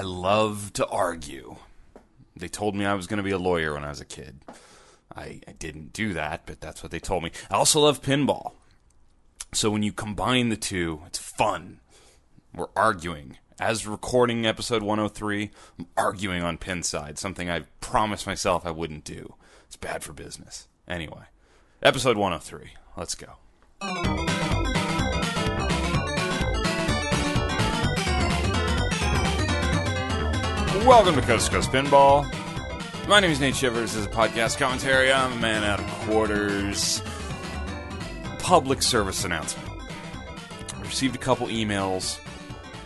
love to argue. They told me I was going to be a lawyer when I was a kid. I didn't do that, but that's what they told me. I also love pinball. So when you combine the two, it's fun. We're arguing. As recording episode 103, I'm arguing on Pinside, something I promised myself I wouldn't do. It's bad for business. Anyway, episode 103. Let's go. Welcome to Coast2Coast Pinball. My name is Nate Shivers. This is a podcast commentary. I'm a man out of quarters. Public service announcement. I received a couple emails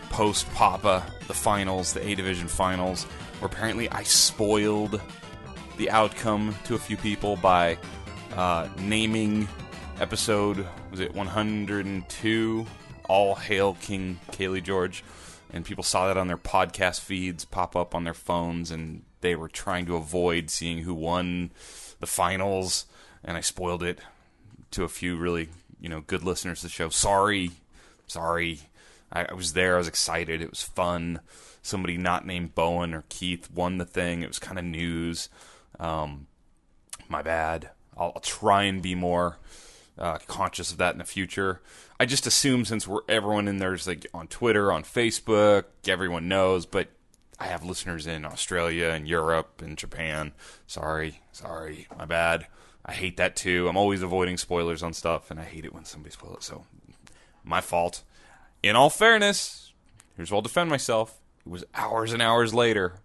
post-Papa, the finals, the A-Division finals, where apparently I spoiled the outcome to a few people by naming episode, was it 102, All Hail King Cayley George, and people saw that on their podcast feeds pop up on their phones, and they were trying to avoid seeing who won the finals, and I spoiled it to a few really, good listeners to the show. Sorry. I was there. I was excited. It was fun. Somebody not named Bowen or Keith won the thing. It was kind of news. My bad. I'll try and be more conscious of that in the future. I just assume since everyone in there's like on Twitter, on Facebook, everyone knows. But I have listeners in Australia and Europe and Japan. Sorry. My bad. I hate that too. I'm always avoiding spoilers on stuff, and I hate it when somebody spoils it. So, my fault. In all fairness, here's where I'll defend myself. It was hours and hours later.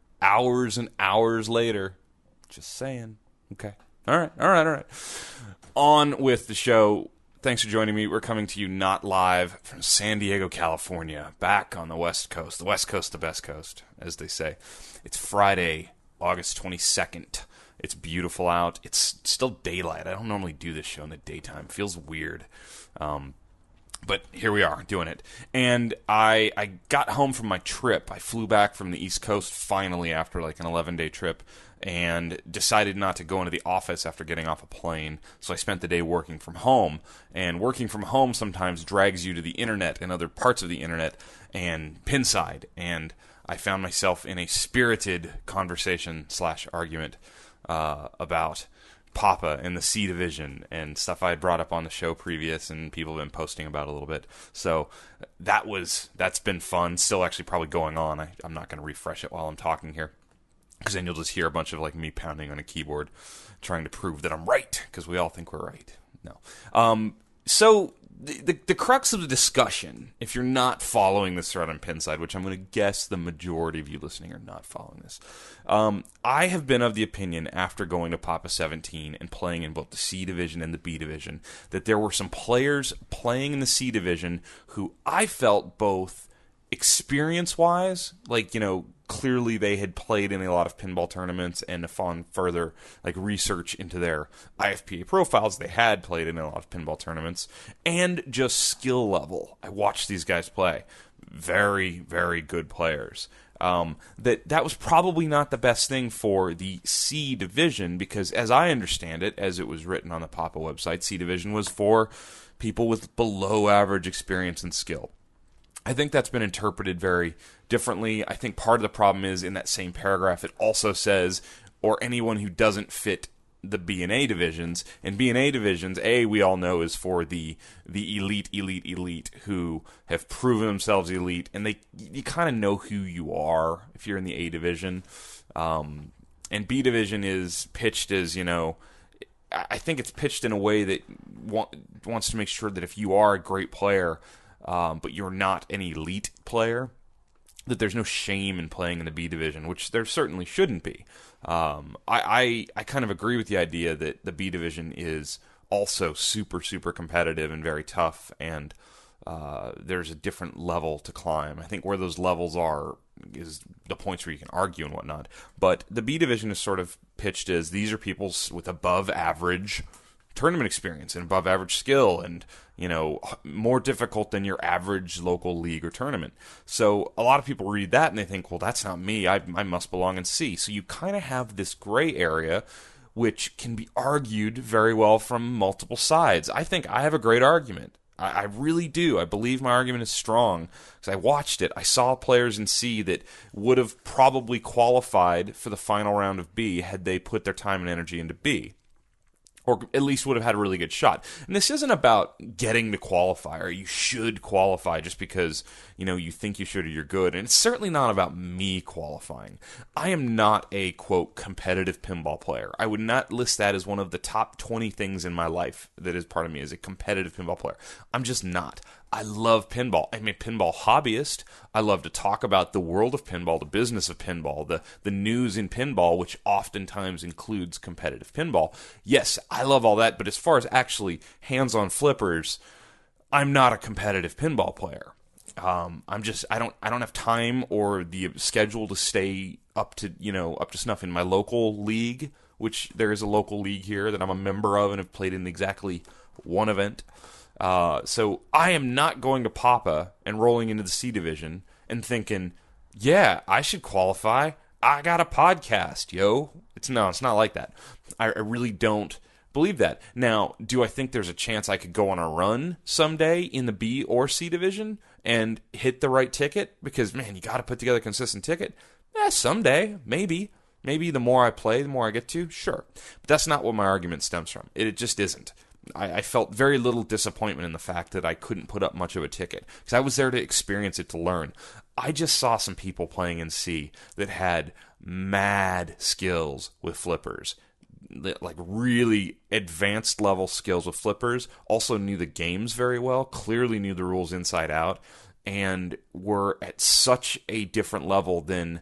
Just saying. Okay. All right. On with the show. Thanks for joining me. We're coming to you not live from San Diego, California. Back on the West Coast. The West Coast, the best coast, as they say. It's Friday, August 22nd. It's beautiful out. It's still daylight. I don't normally do this show in the daytime. It feels weird. But here we are, doing it. And I got home from my trip. I flew back from the East Coast finally after like an 11-day trip and decided not to go into the office after getting off a plane. So I spent the day working from home. And working from home sometimes drags you to the internet and other parts of the internet and Pinside. And I found myself in a spirited conversation / argument about Papa and the C Division and stuff I had brought up on the show previous and people have been posting about a little bit. So that's been fun. Still actually probably going on. I'm not going to refresh it while I'm talking here, because then you'll just hear a bunch of like me pounding on a keyboard trying to prove that I'm right, because we all think we're right. No. So the crux of the discussion, if you're not following this thread on Pinside, which I'm going to guess the majority of you listening are not following this, I have been of the opinion after going to Papa 17 and playing in both the C Division and the B Division that there were some players playing in the C Division who I felt both experience-wise, like, clearly they had played in a lot of pinball tournaments, and upon further research into their IFPA profiles, they had played in a lot of pinball tournaments, and just skill level. I watched these guys play. Very, very good players. That was probably not the best thing for the C Division, because as I understand it, as it was written on the Papa website, C Division was for people with below average experience and skill. I think that's been interpreted very differently. I think part of the problem is in that same paragraph it also says, or anyone who doesn't fit the B and A divisions. And B and A divisions, we all know is for the elite who have proven themselves elite, and you kind of know who you are if you're in the A division. And B division is pitched as, I think it's pitched in a way that wants to make sure that if you are a great player, but you're not an elite player, that there's no shame in playing in the B division, which there certainly shouldn't be. I kind of agree with the idea that the B division is also super, super competitive and very tough, and there's a different level to climb. I think where those levels are is the points where you can argue and whatnot. But the B division is sort of pitched as these are people with above average tournament experience and above average skill and, more difficult than your average local league or tournament. So a lot of people read that and they think, well, that's not me. I must belong in C. So you kind of have this gray area which can be argued very well from multiple sides. I think I have a great argument. I really do. I believe my argument is strong because I watched it. I saw players in C that would have probably qualified for the final round of B had they put their time and energy into B, or at least would have had a really good shot. And this isn't about getting to qualify, or you should qualify just because, you think you should or you're good. And it's certainly not about me qualifying. I am not a, quote, competitive pinball player. I would not list that as one of the top 20 things in my life that is part of me as a competitive pinball player. I'm just not. I love pinball. I'm a pinball hobbyist. I love to talk about the world of pinball, the business of pinball, the news in pinball, which oftentimes includes competitive pinball. Yes, I love all that, but as far as actually hands-on flippers, I'm not a competitive pinball player. I don't have time or the schedule to stay up to snuff in my local league, which there is a local league here that I'm a member of and have played in exactly one event. So I am not going to Papa and rolling into the C division and thinking, yeah, I should qualify. I got a podcast, yo. It's not like that. I really don't believe that. Now, do I think there's a chance I could go on a run someday in the B or C division and hit the right ticket? Because, man, you got to put together a consistent ticket. Someday, maybe. Maybe the more I play, the more I get to. Sure. But that's not what my argument stems from. It just isn't. I felt very little disappointment in the fact that I couldn't put up much of a ticket because I was there to experience it, to learn. I just saw some people playing in C that had mad skills with flippers, like really advanced level skills with flippers, also knew the games very well, clearly knew the rules inside out, and were at such a different level than,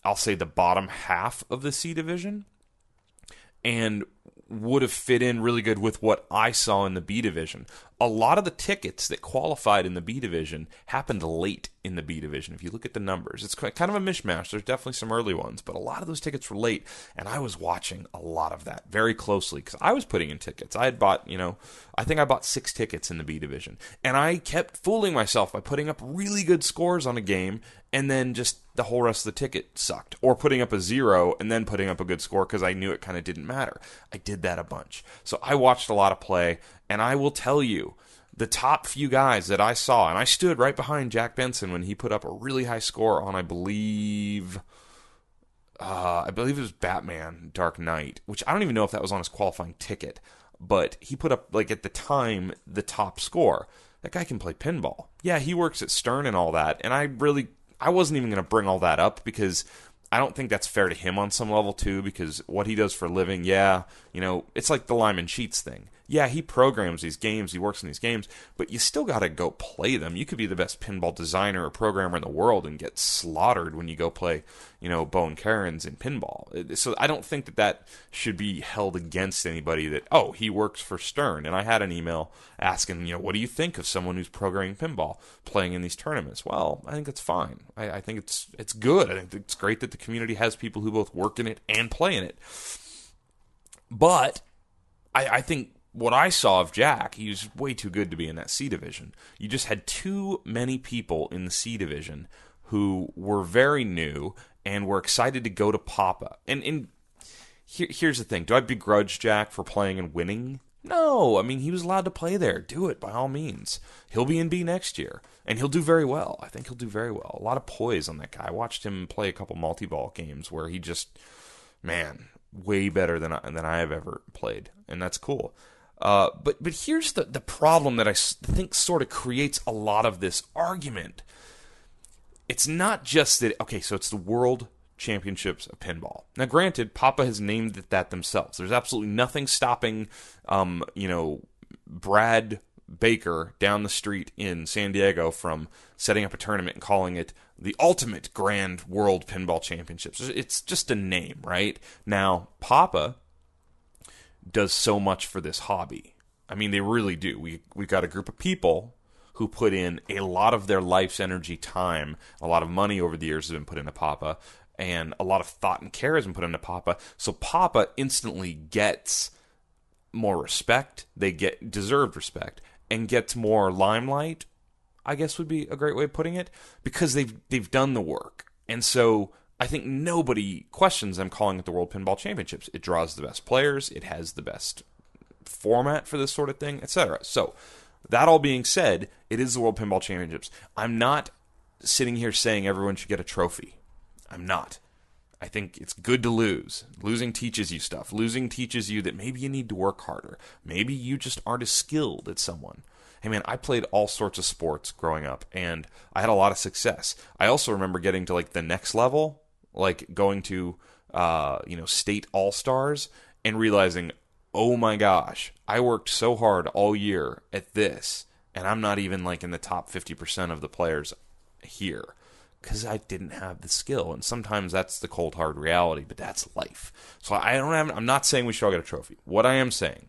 I'll say, the bottom half of the C division, and would have fit in really good with what I saw in the B division. A lot of the tickets that qualified in the B division happened late in the B division. If you look at the numbers, it's kind of a mishmash. There's definitely some early ones, but a lot of those tickets were late, and I was watching a lot of that very closely because I was putting in tickets. I had bought, I think I bought 6 tickets in the B division, and I kept fooling myself by putting up really good scores on a game and then just the whole rest of the ticket sucked, or putting up a 0 and then putting up a good score because I knew it kind of didn't matter. I did that a bunch. So I watched a lot of play, and I will tell you, the top few guys that I saw, and I stood right behind Jack Benson when he put up a really high score on, I believe it was Batman Dark Knight, which I don't even know if that was on his qualifying ticket, but he put up, like, at the time, the top score. That guy can play pinball. Yeah, he works at Stern and all that, and I wasn't even going to bring all that up because I don't think that's fair to him on some level too, because what he does for a living, it's like the Lyman Sheets thing. Yeah, he programs these games, he works in these games, but you still got to go play them. You could be the best pinball designer or programmer in the world and get slaughtered when you go play, Bo and Karen's in pinball. So I don't think that should be held against anybody that, oh, he works for Stern. And I had an email asking, what do you think of someone who's programming pinball playing in these tournaments? Well, I think that's fine. I think it's good. I think it's great that the community has people who both work in it and play in it. But I think what I saw of Jack, he was way too good to be in that C division. You just had too many people in the C division who were very new and were excited to go to Papa. And here's the thing. Do I begrudge Jack for playing and winning? No. I mean, he was allowed to play there. Do it, by all means. He'll be in B next year, and he'll do very well. I think he'll do very well. A lot of poise on that guy. I watched him play a couple multi-ball games where he just, man, way better than I have ever played, and that's cool. But here's the problem that I think sort of creates a lot of this argument. It's not just that, okay, so it's the World Championships of Pinball. Now, granted, Papa has named it that themselves. There's absolutely nothing stopping, Brad Baker down the street in San Diego from setting up a tournament and calling it the Ultimate Grand World Pinball Championships. It's just a name, right? Now, Papa does so much for this hobby. I mean, they really do. We've got a group of people who put in a lot of their life's energy, time, a lot of money over the years has been put into Papa, and a lot of thought and care has been put into Papa. So Papa instantly gets more respect. They get deserved respect and gets more limelight, I guess would be a great way of putting it, because they've done the work. And so I think nobody questions them calling it the World Pinball Championships. It draws the best players. It has the best format for this sort of thing, etc. So That all being said, it is the World Pinball Championships. I'm not sitting here saying everyone should get a trophy. I'm not. I think it's good to lose. Losing teaches you stuff. Losing teaches you that maybe you need to work harder. Maybe you just aren't as skilled as someone. Hey man, I played all sorts of sports growing up, and I had a lot of success. I also remember getting to like the next level, like going to state all-stars, and realizing, oh my gosh, I worked so hard all year at this, and I'm not even like in the top 50% of the players here. Because I didn't have the skill, and sometimes that's the cold hard reality, but that's life. So I'm not saying we should all get a trophy. What I am saying,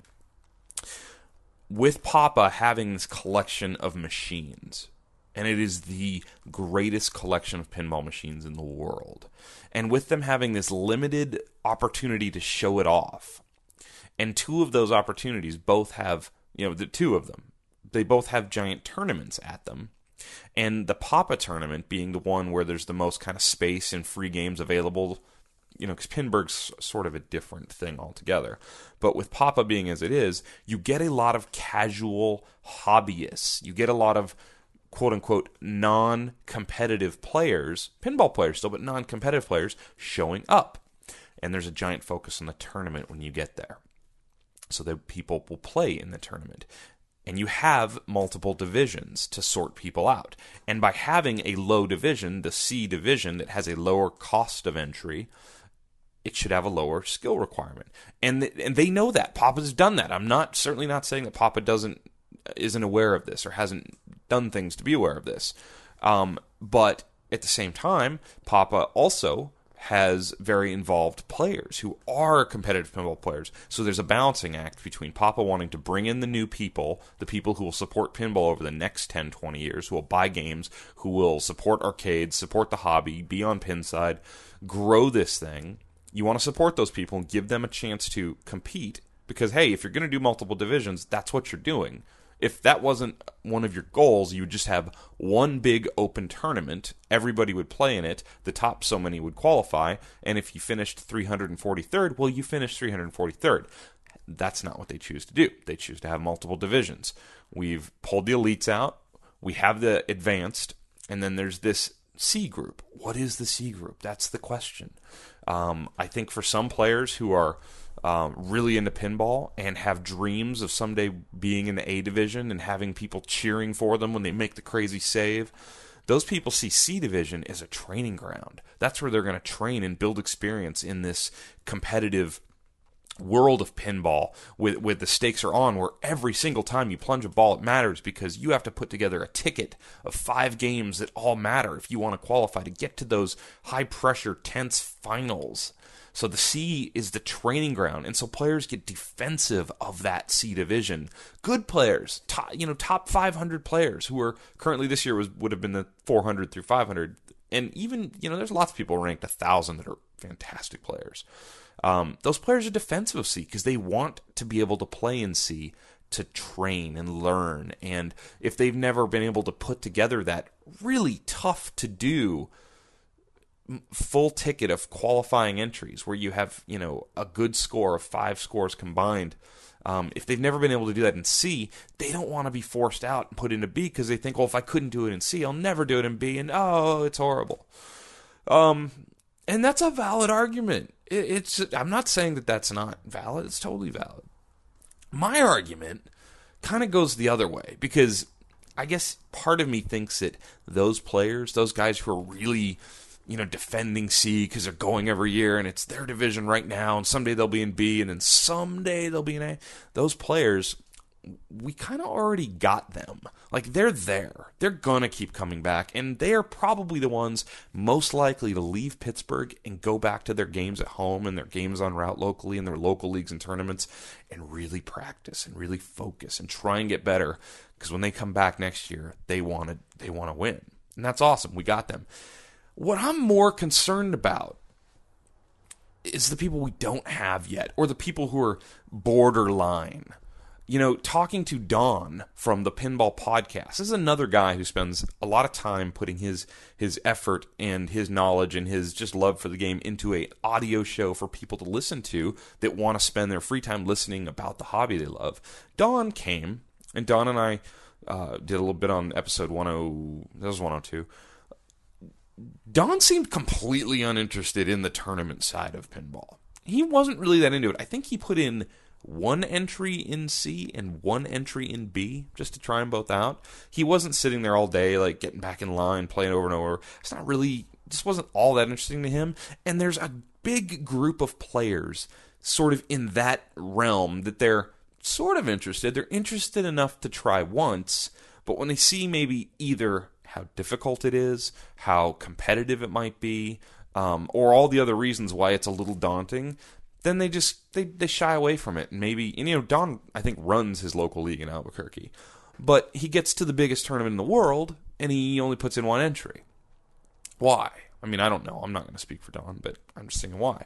with Papa having this collection of machines, and it is the greatest collection of pinball machines in the world, and with them having this limited opportunity to show it off, and two of those opportunities both have, the two of them, they both have giant tournaments at them. And the Papa tournament being the one where there's the most kind of space and free games available, because Pinburgh's sort of a different thing altogether. But with Papa being as it is, you get a lot of casual hobbyists. You get a lot of quote-unquote non-competitive players, pinball players still, but non-competitive players showing up. And there's a giant focus on the tournament when you get there. So that people will play in the tournament. And you have multiple divisions to sort people out. And by having a low division, the C division, that has a lower cost of entry, it should have a lower skill requirement. And they know that. Papa's done that. I'm certainly not saying that Papa isn't aware of this or hasn't done things to be aware of this. But at the same time, Papa also has very involved players who are competitive pinball players. So there's a balancing act between Papa wanting to bring in the new people, the people who will support pinball over the next 10, 20 years, who will buy games, who will support arcades, support the hobby, be on Pinside, grow this thing. You want to support those people and give them a chance to compete because, hey, if you're going to do multiple divisions, that's what you're doing. If that wasn't one of your goals, you would just have one big open tournament. Everybody would play in it. The top so many would qualify. And if you finished 343rd, well, you finished 343rd. That's not what they choose to do. They choose to have multiple divisions. We've pulled the elites out. We have the advanced. And then there's this C group. What is the C group? That's the question. I think for some players who are really into pinball and have dreams of someday being in the A division and having people cheering for them when they make the crazy save, those people see C division as a training ground. That's where they're going to train and build experience in this competitive world of pinball with the stakes are on, where every single time you plunge a ball it matters because you have to put together a ticket of 5 games that all matter if you want to qualify to get to those high pressure tense finals. So the C is the training ground, and so players get defensive of that C division. Good players, top 500 players who are currently this year would have been the 400 through 500, and even there's lots of people ranked 1,000 that are fantastic players. Those players are defensive of C because they want to be able to play in C to train and learn, and if they've never been able to put together that really tough to do full ticket of qualifying entries where you have, a good score of 5 scores combined. If they've never been able to do that in C, they don't want to be forced out and put into B because they think, well, if I couldn't do it in C, I'll never do it in B, and it's horrible. And that's a valid argument. I'm not saying that that's not valid. It's totally valid. My argument kind of goes the other way because I guess part of me thinks that those players, those guys who are really defending C because they're going every year and it's their division right now and someday they'll be in B and then someday they'll be in A. Those players, we kind of already got them. Like, they're there. They're going to keep coming back, and they are probably the ones most likely to leave Pittsburgh and go back to their games at home and their games on route locally and their local leagues and tournaments and really practice and really focus and try and get better because when they come back next year, they want to win. And that's awesome. We got them. What I'm more concerned about is the people we don't have yet, or the people who are borderline. Talking to Don from the Pinball Podcast, this is another guy who spends a lot of time putting his effort and his knowledge and his just love for the game into an audio show for people to listen to that want to spend their free time listening about the hobby they love. Don came And Don and I did a little bit on episode 10, that was 102. Don seemed completely uninterested in the tournament side of pinball. He wasn't really that into it. I think he put in one entry in C and one entry in B just to try them both out. He wasn't sitting there all day, like getting back in line, playing over and over. It's not really, just wasn't all that interesting to him. And there's a big group of players sort of in that realm that they're sort of interested. They're interested enough to try once, but when they see maybe either how difficult it is, how competitive it might be, or all the other reasons why it's a little daunting, then they shy away from it. And maybe, and Don, I think, runs his local league in Albuquerque, but he gets to the biggest tournament in the world, and he only puts in one entry. Why? I mean, I don't know. I'm not going to speak for Don, but I'm just saying why.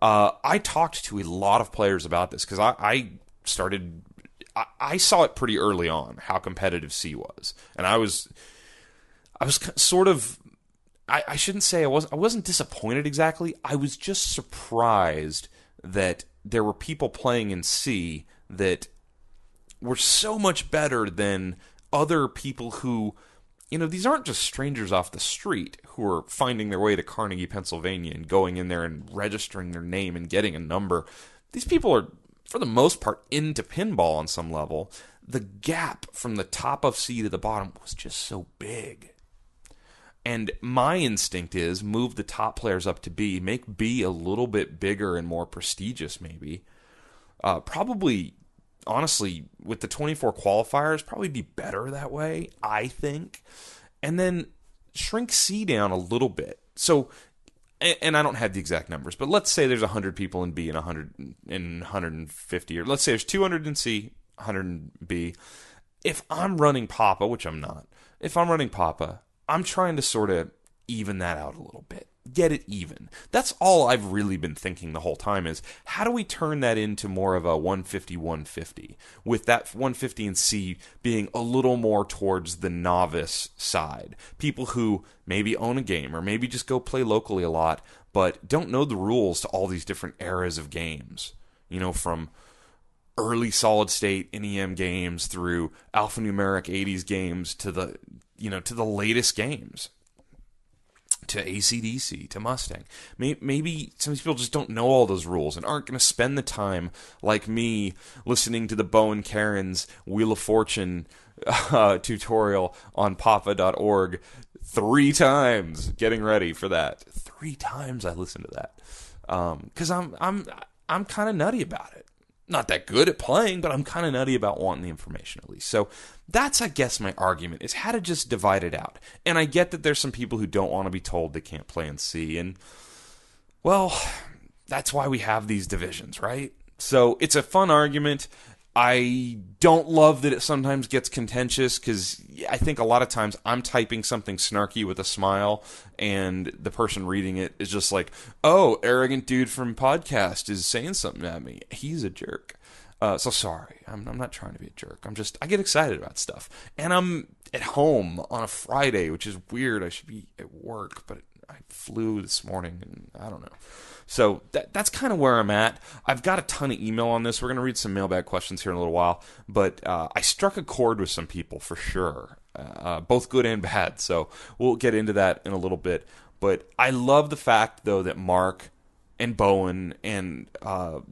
I talked to a lot of players about this, because I saw it pretty early on, how competitive C was. And I was sort of, I shouldn't say I wasn't disappointed exactly. I was just surprised that there were people playing in C that were so much better than other people who, these aren't just strangers off the street who are finding their way to Carnegie, Pennsylvania and going in there and registering their name and getting a number. These people are, for the most part, into pinball on some level. The gap from the top of C to the bottom was just so big. And my instinct is move the top players up to B, make B a little bit bigger and more prestigious maybe. Probably, honestly, with the 24 qualifiers, probably be better that way, I think. And then shrink C down a little bit. So, and I don't have the exact numbers, but let's say there's 100 people in B and 150, or let's say there's 200 in C, 100 in B. If I'm running Papa, which I'm not, if I'm running Papa, I'm trying to sort of even that out a little bit. Get it even. That's all I've really been thinking the whole time is, how do we turn that into more of a 150-150? With that 150 in C being a little more towards the novice side. People who maybe own a game or maybe just go play locally a lot, but don't know the rules to all these different eras of games. From early solid state NEM games through alphanumeric 80s games to the latest games, to AC/DC, to Mustang. Maybe some of these people just don't know all those rules and aren't going to spend the time, like me, listening to the Bo and Karen's Wheel of Fortune tutorial on papa.org 3 times, getting ready for that. 3 times I listened to that. Because I'm kind of nutty about it. Not that good at playing, but I'm kind of nutty about wanting the information at least. So that's, I guess, my argument, is how to just divide it out. And I get that there's some people who don't want to be told they can't play in C. And, well, that's why we have these divisions, right? So it's a fun argument. I don't love that it sometimes gets contentious, because I think a lot of times I'm typing something snarky with a smile, and the person reading it is just like, oh, arrogant dude from podcast is saying something at me. He's a jerk. So sorry, I'm not trying to be a jerk. I get excited about stuff. And I'm at home on a Friday, which is weird. I should be at work, but I flew this morning, and I don't know. So that's kind of where I'm at. I've got a ton of email on this. We're going to read some mailbag questions here in a little while. But I struck a chord with some people for sure, both good and bad. So we'll get into that in a little bit. But I love the fact, though, that Mark and Bowen and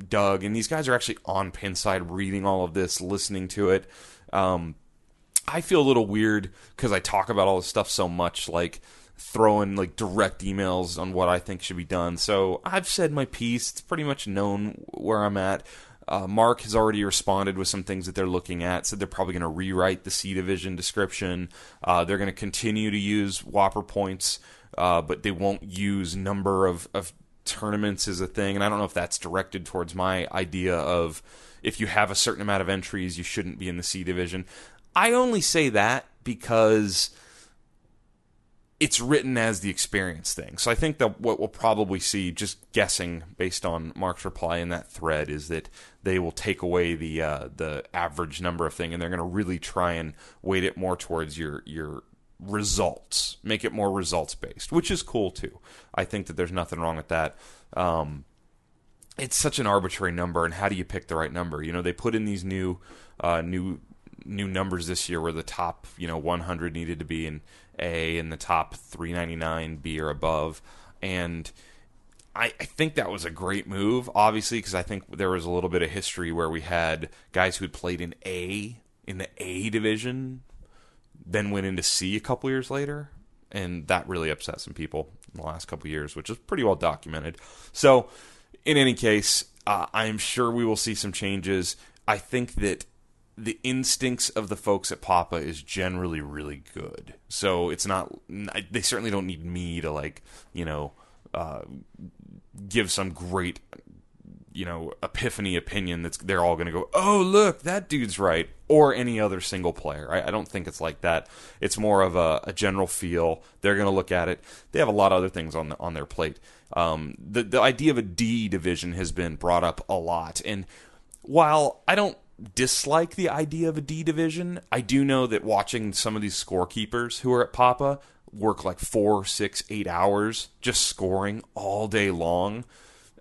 Doug and these guys are actually on Pinside reading all of this, listening to it. I feel a little weird because I talk about all this stuff so much, like throwing like direct emails on what I think should be done. So I've said my piece. It's pretty much known where I'm at. Mark has already responded with some things that they're looking at. Said they're probably going to rewrite the C Division description. They're going to continue to use Whopper points, but they won't use number of tournaments as a thing. And I don't know if that's directed towards my idea of if you have a certain amount of entries, you shouldn't be in the C Division. I only say that because it's written as the experience thing. So I think that what we'll probably see, just guessing based on Mark's reply in that thread, is that they will take away the average number of thing, and they're going to really try and weight it more towards your results, make it more results based, which is cool too. I think that there's nothing wrong with that. It's such an arbitrary number, and how do you pick the right number? They put in these new new numbers this year where the top 100 needed to be an A and the top 399 B or above, and I think that was a great move, obviously, because I think there was a little bit of history where we had guys who had played in the A division, then went into C a couple years later, and that really upset some people in the last couple years, which is pretty well documented. So, in any case, I'm sure we will see some changes. I think that the instincts of the folks at Papa is generally really good. So it's not, they certainly don't need me to give some great, epiphany opinion that's they're all going to go, oh, look, that dude's right, or any other single player. I don't think it's like that. It's more of a general feel. They're going to look at it. They have a lot of other things on their plate. The idea of a D division has been brought up a lot, and while I don't dislike the idea of a D division, I do know that watching some of these scorekeepers who are at Papa work like 4, 6, 8 hours just scoring all day long.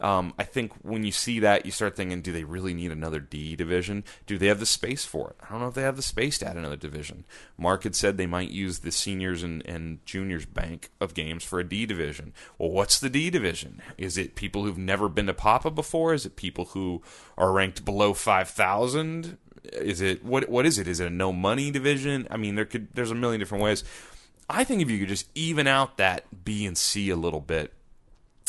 I think when you see that, you start thinking, do they really need another D division? Do they have the space for it? I don't know if they have the space to add another division. Mark had said they might use the seniors and juniors bank of games for a D division. Well, what's the D division? Is it people who've never been to Papa before? Is it people who are ranked below 5,000? Is it what is it? Is it a no money division? I mean, there's a million different ways. I think if you could just even out that B and C a little bit,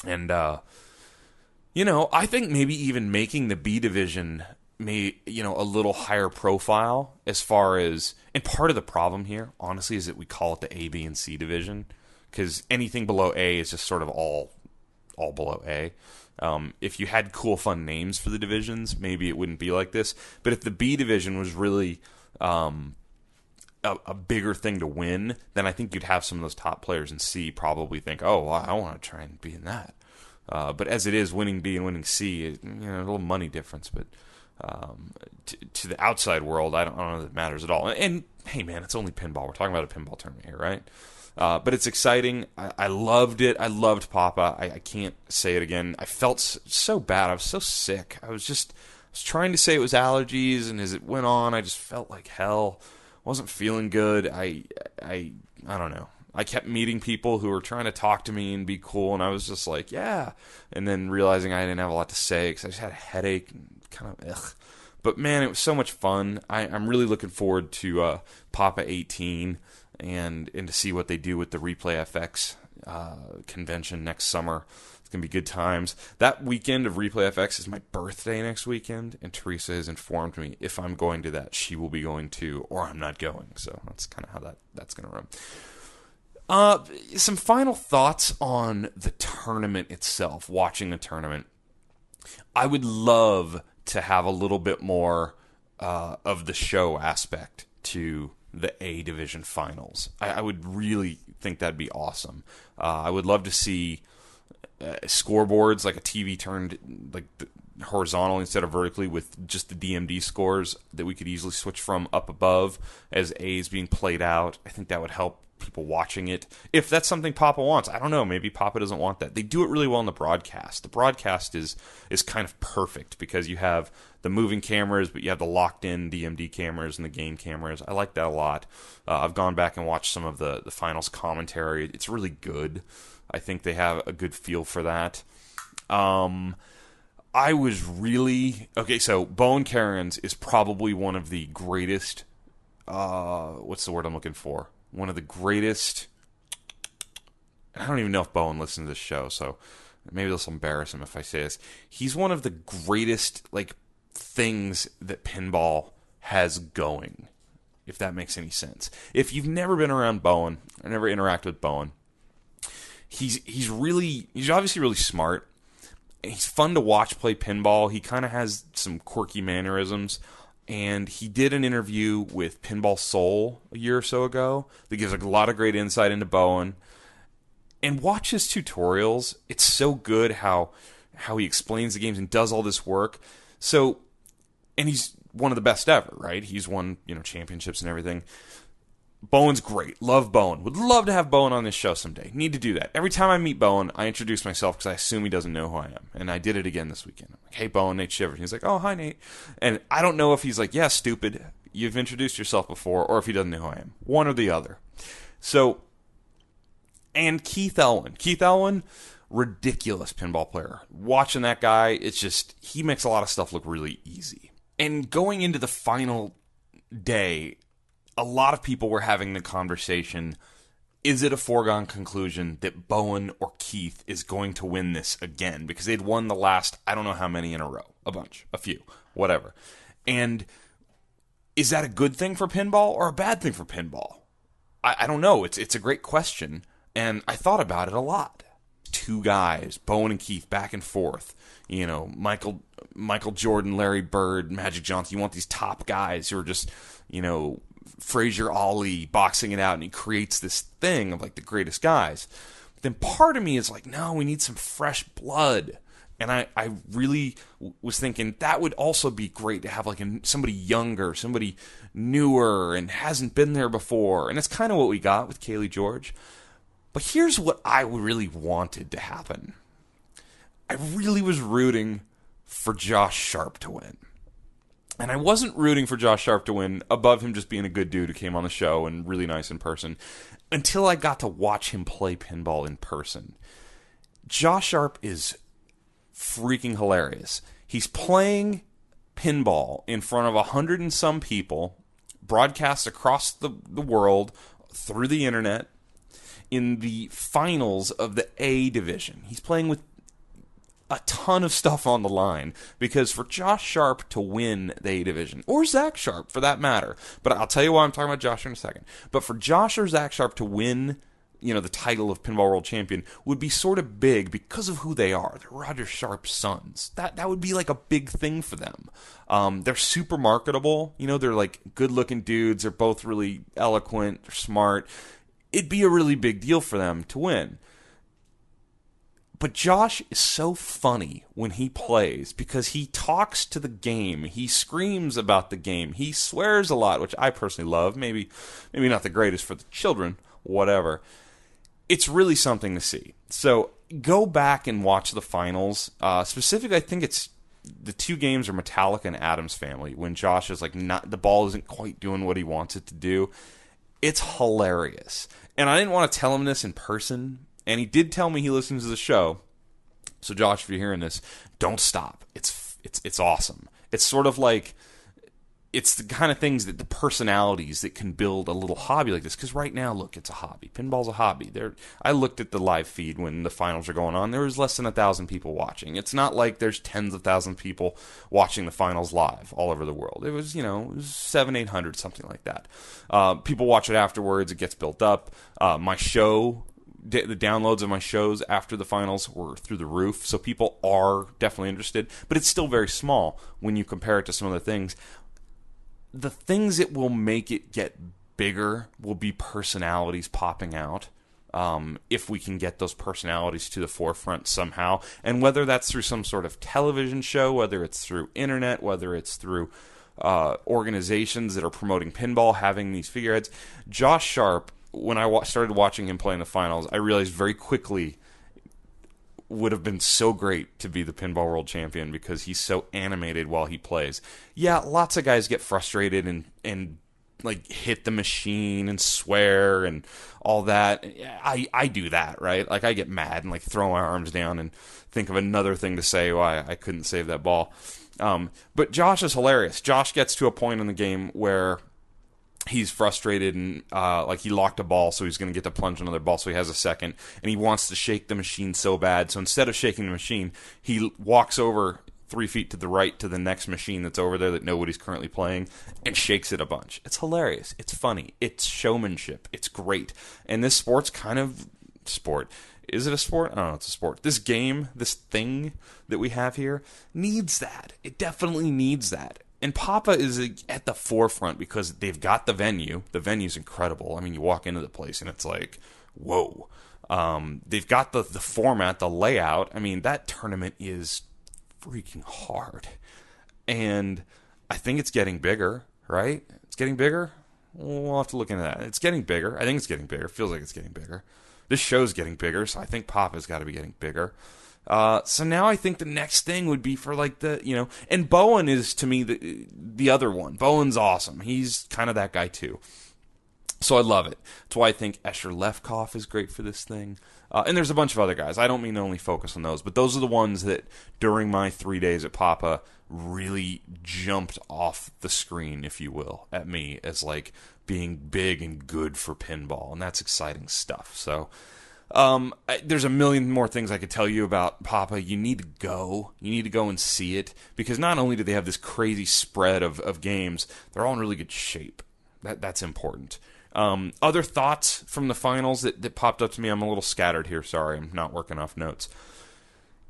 and I think maybe even making the B division a little higher profile as far as, and part of the problem here, honestly, is that we call it the A, B, and C division, because anything below A is just sort of all below A. If you had cool, fun names for the divisions, maybe it wouldn't be like this. But if the B division was really a bigger thing to win, then I think you'd have some of those top players in C probably think, oh, well, I want to try and be in that. But as it is, winning B and winning C, a little money difference. But to the outside world, I don't know that it matters at all. And hey, man, it's only pinball. We're talking about a pinball tournament here, right? But it's exciting. I loved it. I loved Papa. I can't say it again. I felt so bad. I was so sick. I was trying to say it was allergies, and as it went on, I just felt like hell. Wasn't feeling good. I don't know. I kept meeting people who were trying to talk to me and be cool, and I was just like, yeah. And then realizing I didn't have a lot to say because I just had a headache and kind of ugh. But man, it was so much fun. I'm really looking forward to Papa 18 and to see what they do with the Replay FX convention next summer. It's going to be good times. That weekend of Replay FX is my birthday next weekend, and Teresa has informed me if I'm going to that, she will be going too, or I'm not going. So that's kind of how that's going to run. Some final thoughts on the tournament itself, watching the tournament. I would love to have a little bit more of the show aspect to the A division finals. I would really think that'd be awesome. I would love to see scoreboards, like a TV turned like horizontal instead of vertically, with just the DMD scores that we could easily switch from up above as A is being played out. I think that would help people watching it, if that's something Papa wants. I don't know, maybe Papa doesn't want that. They do it really well in the broadcast. The broadcast is kind of perfect because you have the moving cameras, but you have the locked in DMD cameras and the game cameras. I like that a lot. I've gone back and watched some of the finals commentary. It's really good. I think they have a good feel for that. I was really okay. So Bowen Cairns is probably one of the greatest. What's the word I'm looking for? One of the greatest. I don't even know if Bowen listens to this show, so maybe this will embarrass him if I say this. He's one of the greatest things that pinball has going, if that makes any sense. If you've never been around Bowen or never interacted with Bowen, he's obviously really smart. He's fun to watch play pinball. He kind of has some quirky mannerisms. And he did an interview with Pinball Soul a year or so ago that gives a lot of great insight into Bowen. And watch his tutorials. It's so good how he explains the games and does all this work. So, and he's one of the best ever, right? He's won, championships and everything. Bowen's great. Love Bowen. Would love to have Bowen on this show someday. Need to do that. Every time I meet Bowen, I introduce myself because I assume he doesn't know who I am. And I did it again this weekend. I'm like, hey, Bowen, Nate Shivers. He's like, oh, hi, Nate. And I don't know if he's like, yeah, stupid. you've introduced yourself before, or if he doesn't know who I am. One or the other. So, and Keith Elwin, ridiculous pinball player. Watching that guy, it's just, he makes a lot of stuff look really easy. And going into the final day, a lot of people were having the conversation, is it a foregone conclusion that Bowen or Keith is going to win this again? Because they'd won the last, I don't know how many in a row. A bunch, a few, whatever. And is that a good thing for pinball or a bad thing for pinball? I don't know. It's a great question, and I thought about it a lot. Two guys, Bowen and Keith, back and forth. You know, Michael Jordan, Larry Bird, Magic Johnson. You want these top guys who are just, you know, Frazier Ali boxing it out, and he creates this thing of like the greatest guys. But then part of me is like, no, we need some fresh blood. And I really was thinking that would also be great to have like somebody younger, somebody newer and hasn't been there before. And that's kind of what we got with Kaylee George. But here's what I really wanted to happen. I really was rooting for Josh Sharp to win. And I wasn't rooting for Josh Sharp to win above him just being a good dude who came on the show and really nice in person until I got to watch him play pinball in person. Josh Sharp is freaking hilarious. He's playing pinball in front of 100 and some people, broadcast across the world through the internet in the finals of the A division. He's playing with a ton of stuff on the line because for Josh Sharp to win the A division, or Zach Sharp for that matter, but I'll tell you why I'm talking about Josh in a second, but for Josh or Zach Sharp to win, you know, the title of Pinball World Champion would be sort of big because of who they are. They're Roger Sharp's sons. That would be like a big thing for them. They're super marketable. You know, they're like good-looking dudes. They're both really eloquent. They're smart. It'd be a really big deal for them to win. But Josh is so funny when he plays because he talks to the game. He screams about the game. He swears a lot, which I personally love. Maybe not the greatest for the children, whatever. It's really something to see. So go back and watch the finals. Specifically, I think it's the two games are Metallica and Addams Family. When Josh is like the ball isn't quite doing what he wants it to do. It's hilarious. And I didn't want to tell him this in person. And he did tell me he listens to the show. So Josh, if you're hearing this, don't stop. It's awesome. It's sort of like, it's the kind of things that the personalities that can build a little hobby like this. Because right now, look, it's a hobby. Pinball's a hobby. I looked at the live feed when the finals are going on. There was less than 1,000 people watching. It's not like there's tens of thousands of people watching the finals live all over the world. It was, 700, 800, something like that. People watch it afterwards. It gets built up. My show, the downloads of my shows after the finals were through the roof. So people are definitely interested. But it's still very small when you compare it to some other things. The things that will make it get bigger will be personalities popping out. If we can get those personalities to the forefront somehow. And whether that's through some sort of television show, whether it's through internet, whether it's through organizations that are promoting pinball, having these figureheads. Josh Sharp, when I started watching him play in the finals, I realized very quickly would have been so great to be the Pinball World Champion because he's so animated while he plays. Yeah, lots of guys get frustrated and like hit the machine and swear and all that. I do that, right? Like I get mad and like throw my arms down and think of another thing to say why I couldn't save that ball. But Josh is hilarious. Josh gets to a point in the game where he's frustrated and like he locked a ball, so he's going to get to plunge another ball, so he has a second, and he wants to shake the machine so bad. So instead of shaking the machine, he walks over 3 feet to the right to the next machine that's over there that nobody's currently playing and shakes it a bunch. It's hilarious. It's funny. It's showmanship. It's great. And this sport's kind of sport. Is it a sport? I don't know. It's a sport. This game, this thing that we have here needs that. It definitely needs that. And Papa is at the forefront because they've got the venue. The venue's incredible. I mean, you walk into the place and it's like, whoa. They've got the format, the layout. I mean, that tournament is freaking hard. And I think it's getting bigger, right? It's getting bigger? We'll have to look into that. It's getting bigger. I think it's getting bigger. It feels like it's getting bigger. This show's getting bigger, so I think Papa's got to be getting bigger. So now I think the next thing would be for like and Bowen is to me the other one. Bowen's awesome. He's kind of that guy too. So I love it. That's why I think Escher Lefkoff is great for this thing. And there's a bunch of other guys. I don't mean to only focus on those, but those are the ones that during my 3 days at Papa really jumped off the screen, if you will, at me as like being big and good for pinball, and that's exciting stuff. So there's a million more things I could tell you about Papa. You need to go. You need to go and see it, because not only do they have this crazy spread of games, they're all in really good shape. That's important. Other thoughts from the finals that popped up to me? I'm a little scattered here. Sorry, I'm not working off notes.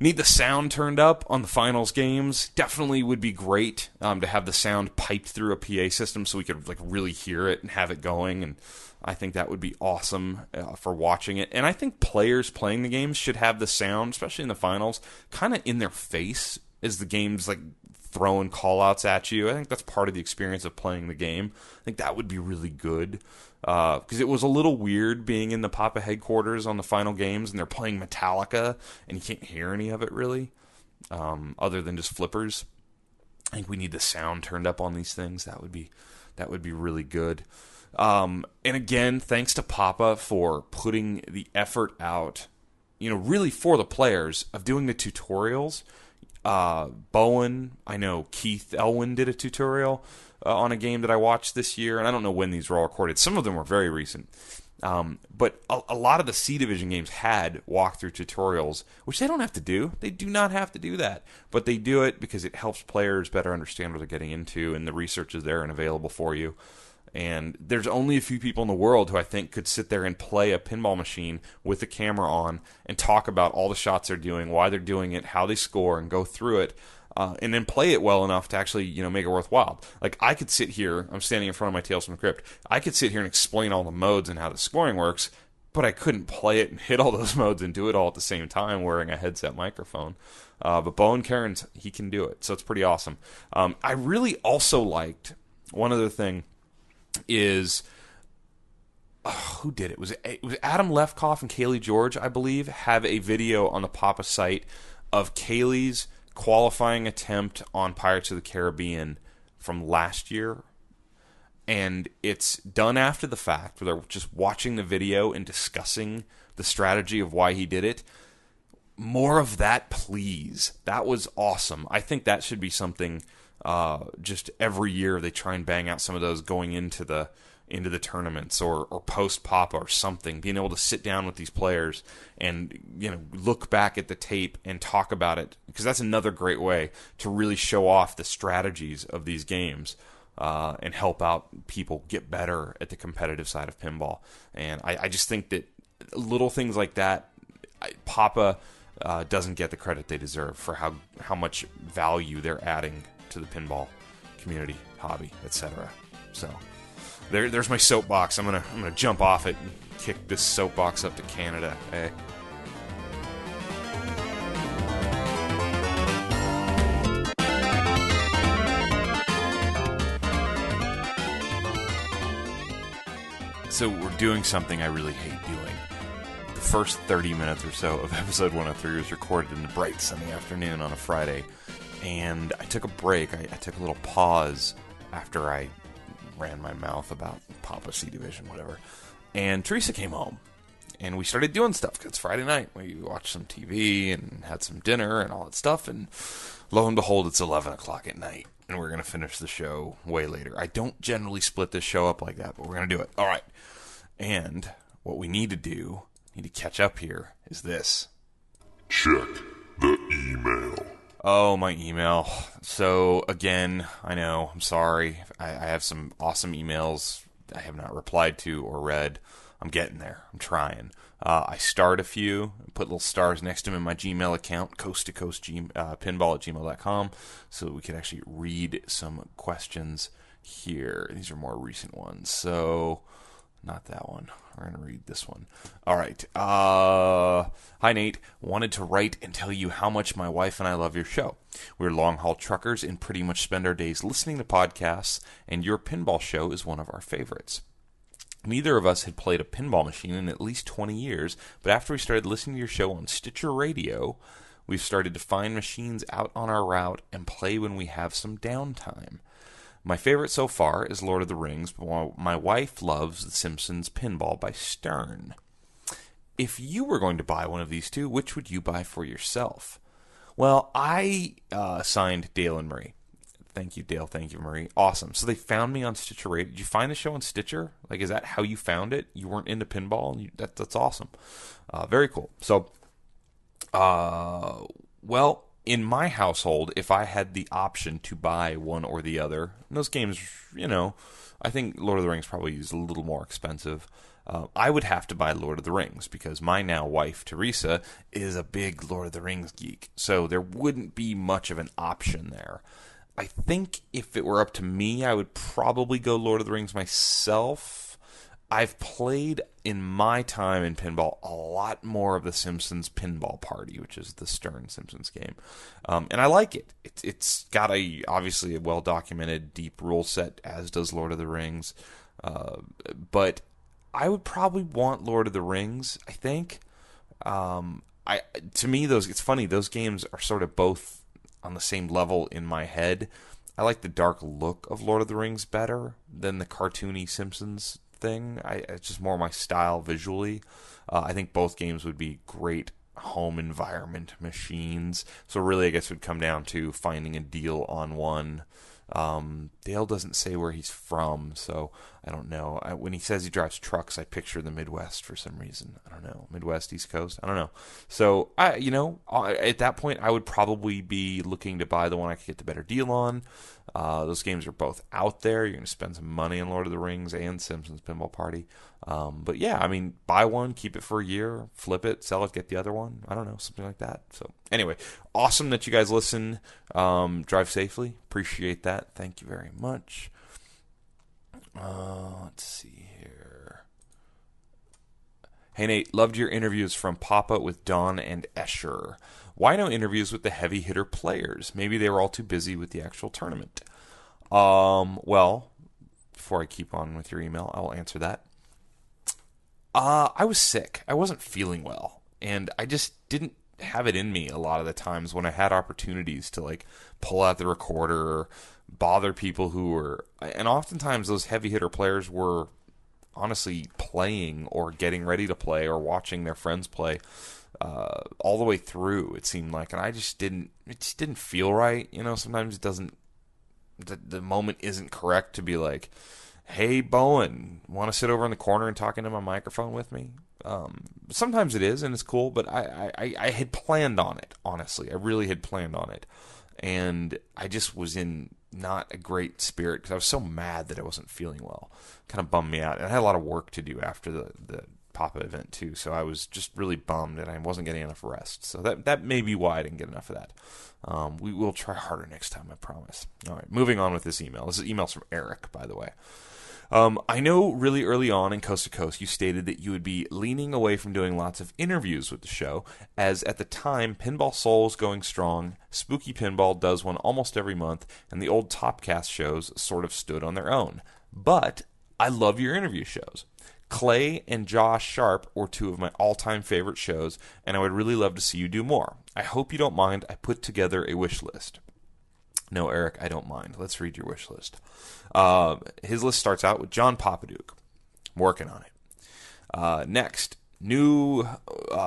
Need the sound turned up on the finals games. Definitely would be great to have the sound piped through a PA system so we could like really hear it and have it going. And I think that would be awesome for watching it. And I think players playing the games should have the sound, especially in the finals, kind of in their face as the game's like throwing call-outs at you. I think that's part of the experience of playing the game. I think that would be really good. Because it was a little weird being in the Papa headquarters on the final games, and they're playing Metallica, and you can't hear any of it really, other than just flippers. I think we need the sound turned up on these things. That would be really good. And again, thanks to Papa for putting the effort out, really for the players of doing the tutorials. Bowen, I know Keith Elwin did a tutorial on a game that I watched this year, and I don't know when these were all recorded. Some of them were very recent. But a lot of the C Division games had walkthrough tutorials, which they don't have to do. They do not have to do that. But they do it because it helps players better understand what they're getting into, and the research is there and available for you. And there's only a few people in the world who I think could sit there and play a pinball machine with the camera on and talk about all the shots they're doing, why they're doing it, how they score, and go through it. And then play it well enough to actually, make it worthwhile. Like, I could sit here, I'm standing in front of my Tales from the Crypt, I could sit here and explain all the modes and how the scoring works, but I couldn't play it and hit all those modes and do it all at the same time wearing a headset microphone. But Bowen Cairns, he can do it, so it's pretty awesome. I really also liked, one other thing is, who did it? It was Adam Lefkoff and Kaylee George, I believe, have a video on the Papa site of Kaylee's qualifying attempt on Pirates of the Caribbean from last year, and it's done after the fact where they're just watching the video and discussing the strategy of why he did it. More of that, please. That was awesome. I think that should be something just every year they try and bang out some of those going into the tournaments or post Papa or something, being able to sit down with these players and look back at the tape and talk about it, because that's another great way to really show off the strategies of these games and help out people get better at the competitive side of pinball. And I just think that little things like that, Papa doesn't get the credit they deserve for how much value they're adding to the pinball community, hobby, etc. So There's my soapbox. I'm gonna jump off it and kick this soapbox up to Canada. Hey. So we're doing something I really hate doing. The first 30 minutes or so of episode 103 was recorded in the bright sunny afternoon on a Friday, and I took a break. I took a little pause after I ran my mouth about Papa C Division, whatever. And Teresa came home, and we started doing stuff, because it's Friday night. We watched some TV and had some dinner and all that stuff, and lo and behold, it's 11 o'clock at night, and we're going to finish the show way later. I don't generally split this show up like that, but we're going to do it. All right. And what we need to catch up here, is this. Check the email. Oh, my email. So, again, I know, I'm sorry. I have some awesome emails I have not replied to or read. I'm getting there. I'm trying. I starred a few, put little stars next to them in my Gmail account, Coast2Coast Pinball at gmail.com, so we could actually read some questions here. These are more recent ones. So, not that one. We're going to read this one. All right. Hi, Nate. Wanted to write and tell you how much my wife and I love your show. We're long-haul truckers and pretty much spend our days listening to podcasts, and your pinball show is one of our favorites. Neither of us had played a pinball machine in at least 20 years, but after we started listening to your show on Stitcher Radio, We've started to find machines out on our route and play when we have some downtime. My favorite so far is Lord of the Rings, but my wife loves The Simpsons Pinball by Stern. If you were going to buy one of these two, which would you buy for yourself? Well, I signed Dale and Marie. Thank you, Dale. Thank you, Marie. Awesome. So they found me on Stitcher Radio. Did you find the show on Stitcher? Like, is that how you found it? You weren't into pinball? That's awesome. Very cool. So, well, in my household, if I had the option to buy one or the other, and those games, I think Lord of the Rings probably is a little more expensive. I would have to buy Lord of the Rings because my now wife, Teresa, is a big Lord of the Rings geek. So there wouldn't be much of an option there. I think if it were up to me, I would probably go Lord of the Rings myself. I've played in my time in pinball a lot more of the Simpsons Pinball Party, which is the Stern Simpsons game, and I like it. It's got obviously a well-documented deep rule set, as does Lord of the Rings, but I would probably want Lord of the Rings, I think. To me, it's funny, those games are sort of both on the same level in my head. I like the dark look of Lord of the Rings better than the cartoony Simpsons thing. It's just more my style visually. I think both games would be great home environment machines. So really, I guess it would come down to finding a deal on one. Dale doesn't say where he's from, so I don't know. When he says he drives trucks, I picture the Midwest for some reason. I don't know. Midwest, East Coast? I don't know. So, at that point, I would probably be looking to buy the one I could get the better deal on. Those games are both out there. You're going to spend some money on Lord of the Rings and Simpsons Pinball Party. But yeah, I mean, buy one, keep it for a year, flip it, sell it, get the other one. I don't know, something like that. So anyway, awesome that you guys listen. Drive safely. Appreciate that. Thank you very much. Let's see here. Hey, Nate, loved your interviews from Papa with Don and Escher. Why no interviews with the heavy hitter players? Maybe they were all too busy with the actual tournament. Well, before I keep on with your email, I will answer that. I was sick. I wasn't feeling well. And I just didn't have it in me a lot of the times when I had opportunities to, like, pull out the recorder or bother people who were... And oftentimes those heavy hitter players were honestly playing or getting ready to play or watching their friends play all the way through, it seemed like. And I just didn't... It just didn't feel right. Sometimes it doesn't... The moment isn't correct to be like... Hey, Bowen, want to sit over in the corner and talk into my microphone with me? Sometimes it is, and it's cool, but I had planned on it, honestly. I really had planned on it. And I just was in not a great spirit because I was so mad that I wasn't feeling well. Kind of bummed me out. And I had a lot of work to do after the Papa event, too. So I was just really bummed, and I wasn't getting enough rest. So that may be why I didn't get enough of that. We will try harder next time, I promise. All right, moving on with this email. This is emails from Eric, by the way. I know really early on in Coast to Coast you stated that you would be leaning away from doing lots of interviews with the show, as at the time Pinball Soul was going strong, Spooky Pinball does one almost every month, and the old Topcast shows sort of stood on their own. But I love your interview shows. Clay and Josh Sharp were two of my all-time favorite shows, and I would really love to see you do more. I hope you don't mind I put together a wish list. No, Eric, I don't mind. Let's read your wish list. His list starts out with John Papaduke. I'm working on it. Next, new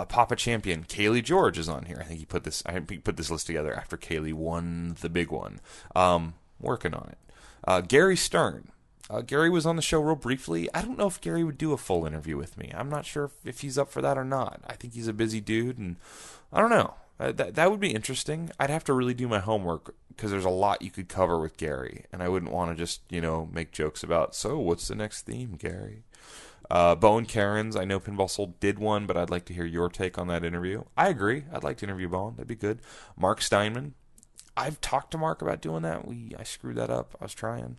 Papa champion Kaylee George is on here. I think he put this list together after Kaylee won the big one. Working on it. Gary Stern. Gary was on the show real briefly. I don't know if Gary would do a full interview with me. I'm not sure if he's up for that or not. I think he's a busy dude, and I don't know. That would be interesting. I'd have to really do my homework because there's a lot you could cover with Gary, and I wouldn't want to just, make jokes about, so what's the next theme, Gary? Bowen Cairns, I know Pinball Soul did one, but I'd like to hear your take on that interview. I agree. I'd like to interview Bowen. That'd be good. Mark Steinman. I've talked to Mark about doing that. I screwed that up. I was trying.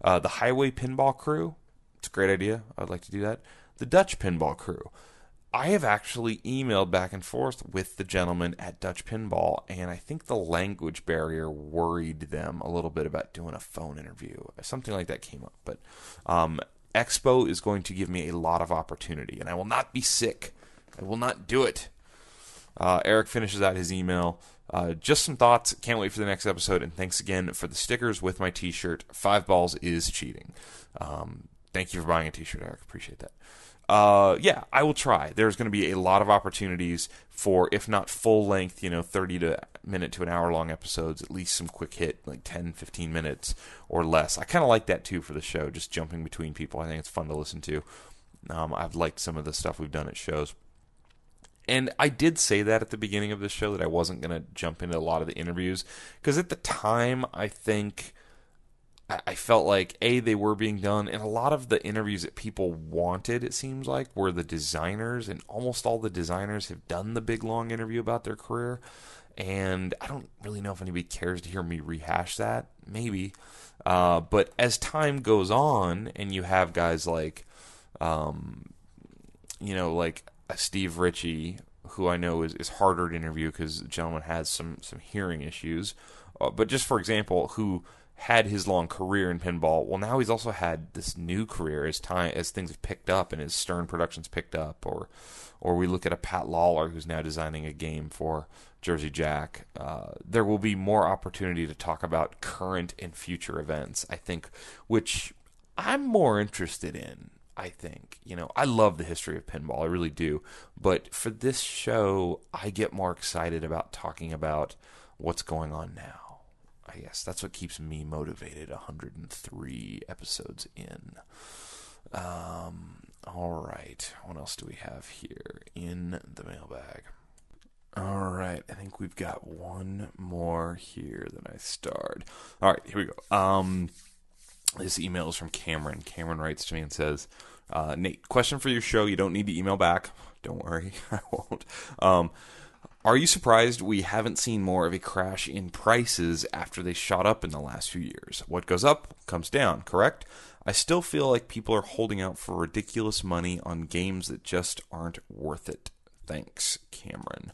The Highway Pinball Crew. It's a great idea. I'd like to do that. The Dutch Pinball Crew. I have actually emailed back and forth with the gentleman at Dutch Pinball, and I think the language barrier worried them a little bit about doing a phone interview. Something like that came up. But Expo is going to give me a lot of opportunity, and I will not be sick. I will not do it. Eric finishes out his email. Just some thoughts. Can't wait for the next episode. And thanks again for the stickers with my t-shirt. 5 balls is cheating. Thank you for buying a t-shirt, Eric. Appreciate that. Yeah, I will try. There's going to be a lot of opportunities for, if not full length, 30 minute to an hour long episodes, at least some quick hit, like 10, 15 minutes or less. I kind of like that too for the show, just jumping between people. I think it's fun to listen to. I've liked some of the stuff we've done at shows. And I did say that at the beginning of the show, that I wasn't going to jump into a lot of the interviews, because at the time, I think I felt like, they were being done, and a lot of the interviews that people wanted, it seems like, were the designers, and almost all the designers have done the big, long interview about their career, and I don't really know if anybody cares to hear me rehash that. Maybe. But as time goes on, and you have guys like, like Steve Ritchie, who I know is harder to interview because the gentleman has some hearing issues, but just for example, who had his long career in pinball. Well, now he's also had this new career as things have picked up and his Stern Productions picked up, or we look at a Pat Lawler who's now designing a game for Jersey Jack. There will be more opportunity to talk about current and future events, I think, which I'm more interested in. I think, I love the history of pinball, I really do, but for this show, I get more excited about talking about what's going on now. I guess that's what keeps me motivated 103 episodes in. All right, what else do we have here in the mailbag? All right, I think we've got one more here that I starred. All right, here we go. This email is from Cameron. Cameron writes to me and says, Nate, question for your show. You don't need to email back. Don't worry, I won't. Are you surprised we haven't seen more of a crash in prices after they shot up in the last few years? What goes up comes down, correct? I still feel like people are holding out for ridiculous money on games that just aren't worth it. Thanks, Cameron.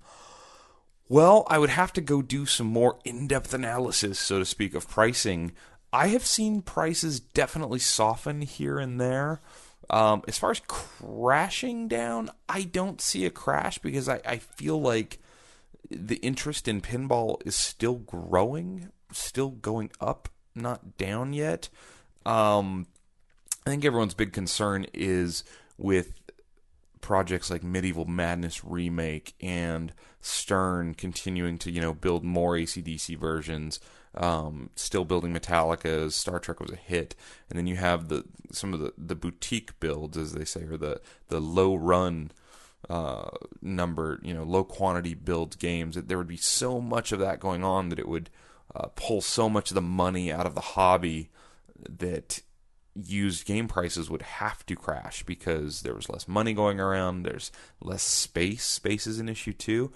Well, I would have to go do some more in-depth analysis, so to speak, of pricing. I have seen prices definitely soften here and there. As far as crashing down, I don't see a crash because I feel like the interest in pinball is still growing, still going up, not down yet. I think everyone's big concern is with projects like Medieval Madness Remake and Stern continuing to, build more AC/DC versions. Still building Metallica's. Star Trek was a hit, and then you have some of the boutique builds, as they say, or the low run number, low quantity build games. That there would be so much of that going on that it would pull so much of the money out of the hobby that used game prices would have to crash because there was less money going around. There's less space. Space is an issue too.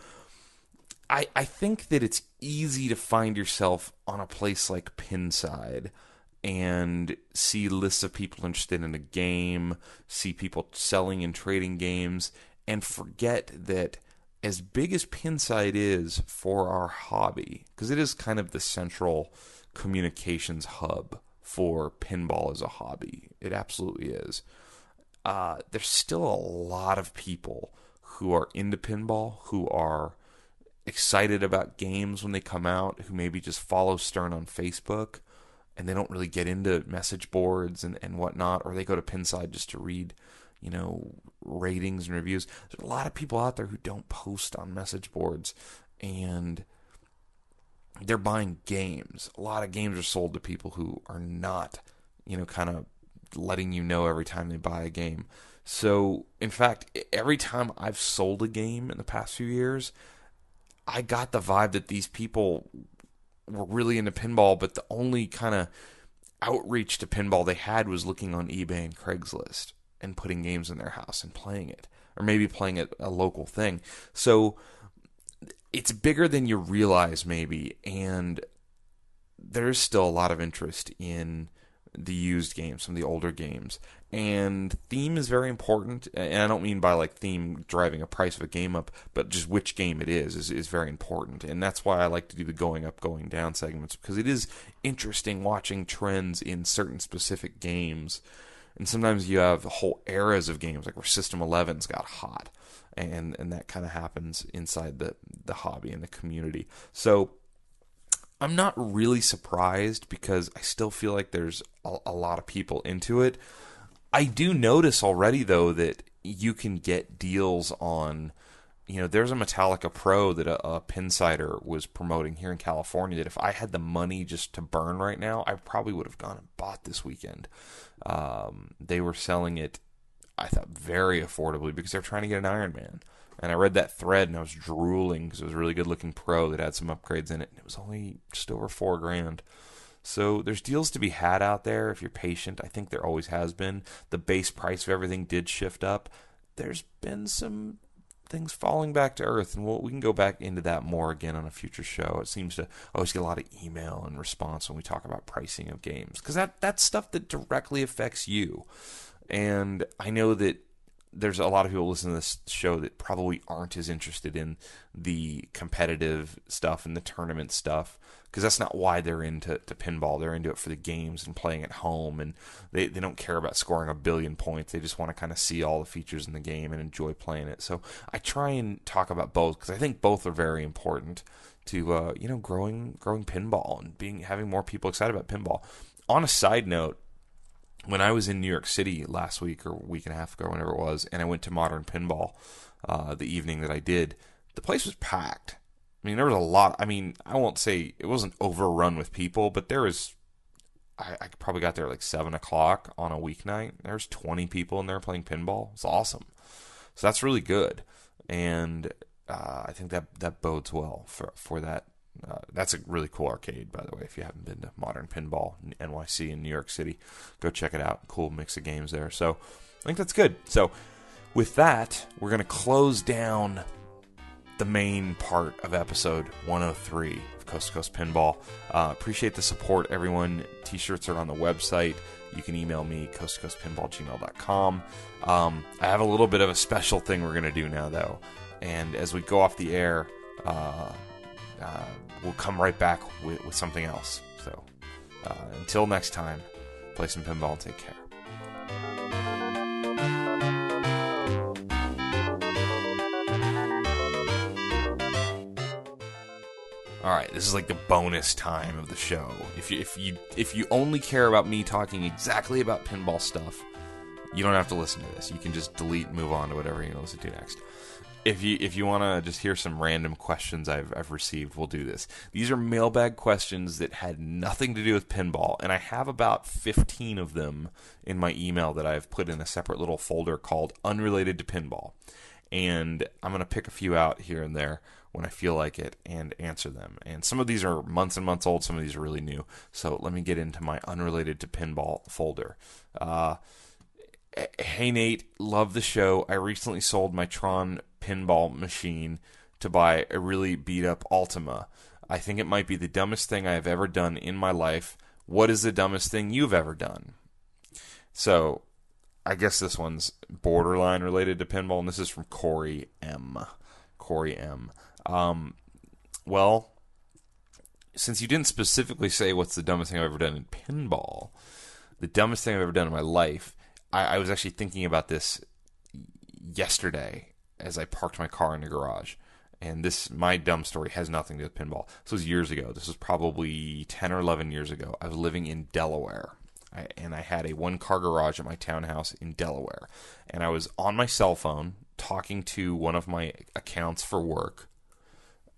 I think that it's easy to find yourself on a place like Pinside and see lists of people interested in a game, see people selling and trading games, and forget that as big as Pinside is for our hobby, because it is kind of the central communications hub for pinball as a hobby. It absolutely is. There's still a lot of people who are into pinball, who are excited about games when they come out, who maybe just follow Stern on Facebook, and they don't really get into message boards and whatnot, or they go to Pinside just to read, ratings and reviews. There's a lot of people out there who don't post on message boards, and they're buying games. A lot of games are sold to people who are not, kind of letting you know every time they buy a game. So, in fact, every time I've sold a game in the past few years, I got the vibe that these people were really into pinball, but the only kind of outreach to pinball they had was looking on eBay and Craigslist and putting games in their house and playing it, or maybe playing it a local thing. So it's bigger than you realize maybe, and there's still a lot of interest in the used games, some of the older games. And theme is very important, and I don't mean by like theme driving a price of a game up, but just which game it is very important. And that's why I like to do the going up, going down segments, because it is interesting watching trends in certain specific games And sometimes you have whole eras of games, like where System 11's got hot, and that kind of happens inside the hobby and the community. So I'm not really surprised because I still feel like there's a lot of people into it. I do notice already, though, that you can get deals on, there's a Metallica Pro that a Pinsider was promoting here in California that if I had the money just to burn right now, I probably would have gone and bought this weekend. They were selling it, I thought, very affordably because they're trying to get an Iron Man. And I read that thread and I was drooling because it was a really good looking Pro that had some upgrades in it. And it was only just over $4,000. So there's deals to be had out there if you're patient. I think there always has been. The base price of everything did shift up. There's been some things falling back to earth, and we can go back into that more again on a future show. It seems to always get a lot of email and response when we talk about pricing of games, because that's stuff that directly affects you. And I know that there's a lot of people listening to this show that probably aren't as interested in the competitive stuff and the tournament stuff, because that's not why they're into pinball. They're into it for the games and playing at home, and they don't care about scoring 1 billion points. They just want to kind of see all the features in the game and enjoy playing it. So I try and talk about both, because I think both are very important to growing pinball and having more people excited about pinball. On a side note, when I was in New York City last week or a week and a half ago, whenever it was, and I went to Modern Pinball the evening that I did, the place was packed. I mean, there was a lot. I mean, I won't say it wasn't overrun with people, but there was, I probably got there like 7 o'clock on a weeknight. There was 20 people in there playing pinball. It's awesome. So that's really good. And I think that bodes well for that. That's a really cool arcade, by the way. If you haven't been to Modern Pinball NYC in New York City, go check it out. Cool mix of games there. So I think that's good. So with that, we're going to close down the main part of episode 103 of Coast to Coast Pinball. Appreciate the support, everyone. T-shirts are on the website. You can email me, coasttocoastpinball@gmail.com. I have a little bit of a special thing we're going to do now, though. And as we go off the air, we'll come right back with something else. So until next time, play some pinball and take care. All right, this is like the bonus time of the show. If you only care about me talking exactly about pinball stuff, you don't have to listen to this. You can just delete and move on to whatever you're going to listen to next. If you want to just hear some random questions I've received, we'll do this. These are mailbag questions that had nothing to do with pinball, and I have about 15 of them in my email that I've put in a separate little folder called Unrelated to Pinball. And I'm going to pick a few out here and there when I feel like it and answer them. And some of these are months and months old, some of these are really new. So let me get into my Unrelated to Pinball folder. Hey Nate, love the show. I recently sold my Tron pinball machine to buy a really beat up Ultima. I think it might be the dumbest thing I have ever done in my life. What is the dumbest thing you've ever done? So I guess this one's borderline related to pinball, and this is from Corey M. Well, since you didn't specifically say what's the dumbest thing I've ever done in pinball, the dumbest thing I've ever done in my life, I was actually thinking about this yesterday as I parked my car in the garage. And my dumb story has nothing to do with pinball. This was years ago. This was probably 10 or 11 years ago. I was living in Delaware. And I had a one-car garage at my townhouse in Delaware. And I was on my cell phone talking to one of my accounts for work.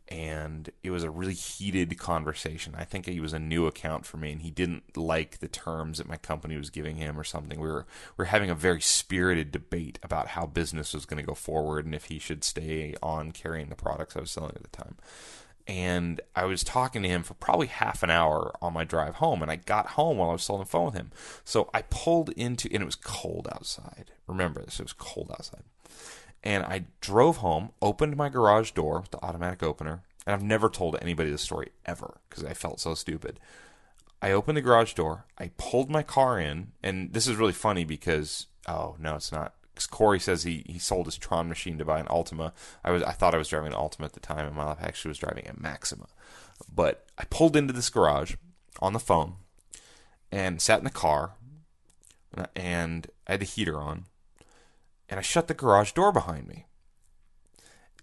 And it was a really heated conversation. I think he was a new account for me, and he didn't like the terms that my company was giving him or something. We were having a very spirited debate about how business was going to go forward and if he should stay on carrying the products I was selling at the time. And I was talking to him for probably half an hour on my drive home, and I got home while I was still on the phone with him. So I pulled into, and it was cold outside. Remember this, it was cold outside. And I drove home, opened my garage door with the automatic opener, and I've never told anybody this story ever because I felt so stupid. I opened the garage door, I pulled my car in, and this is really funny because, oh, no, it's not. Because Corey says he sold his Tron machine to buy an Ultima. I thought I was driving an Ultima at the time, and my life actually was driving a Maxima. But I pulled into this garage on the phone and sat in the car. and I had the heater on, and I shut the garage door behind me.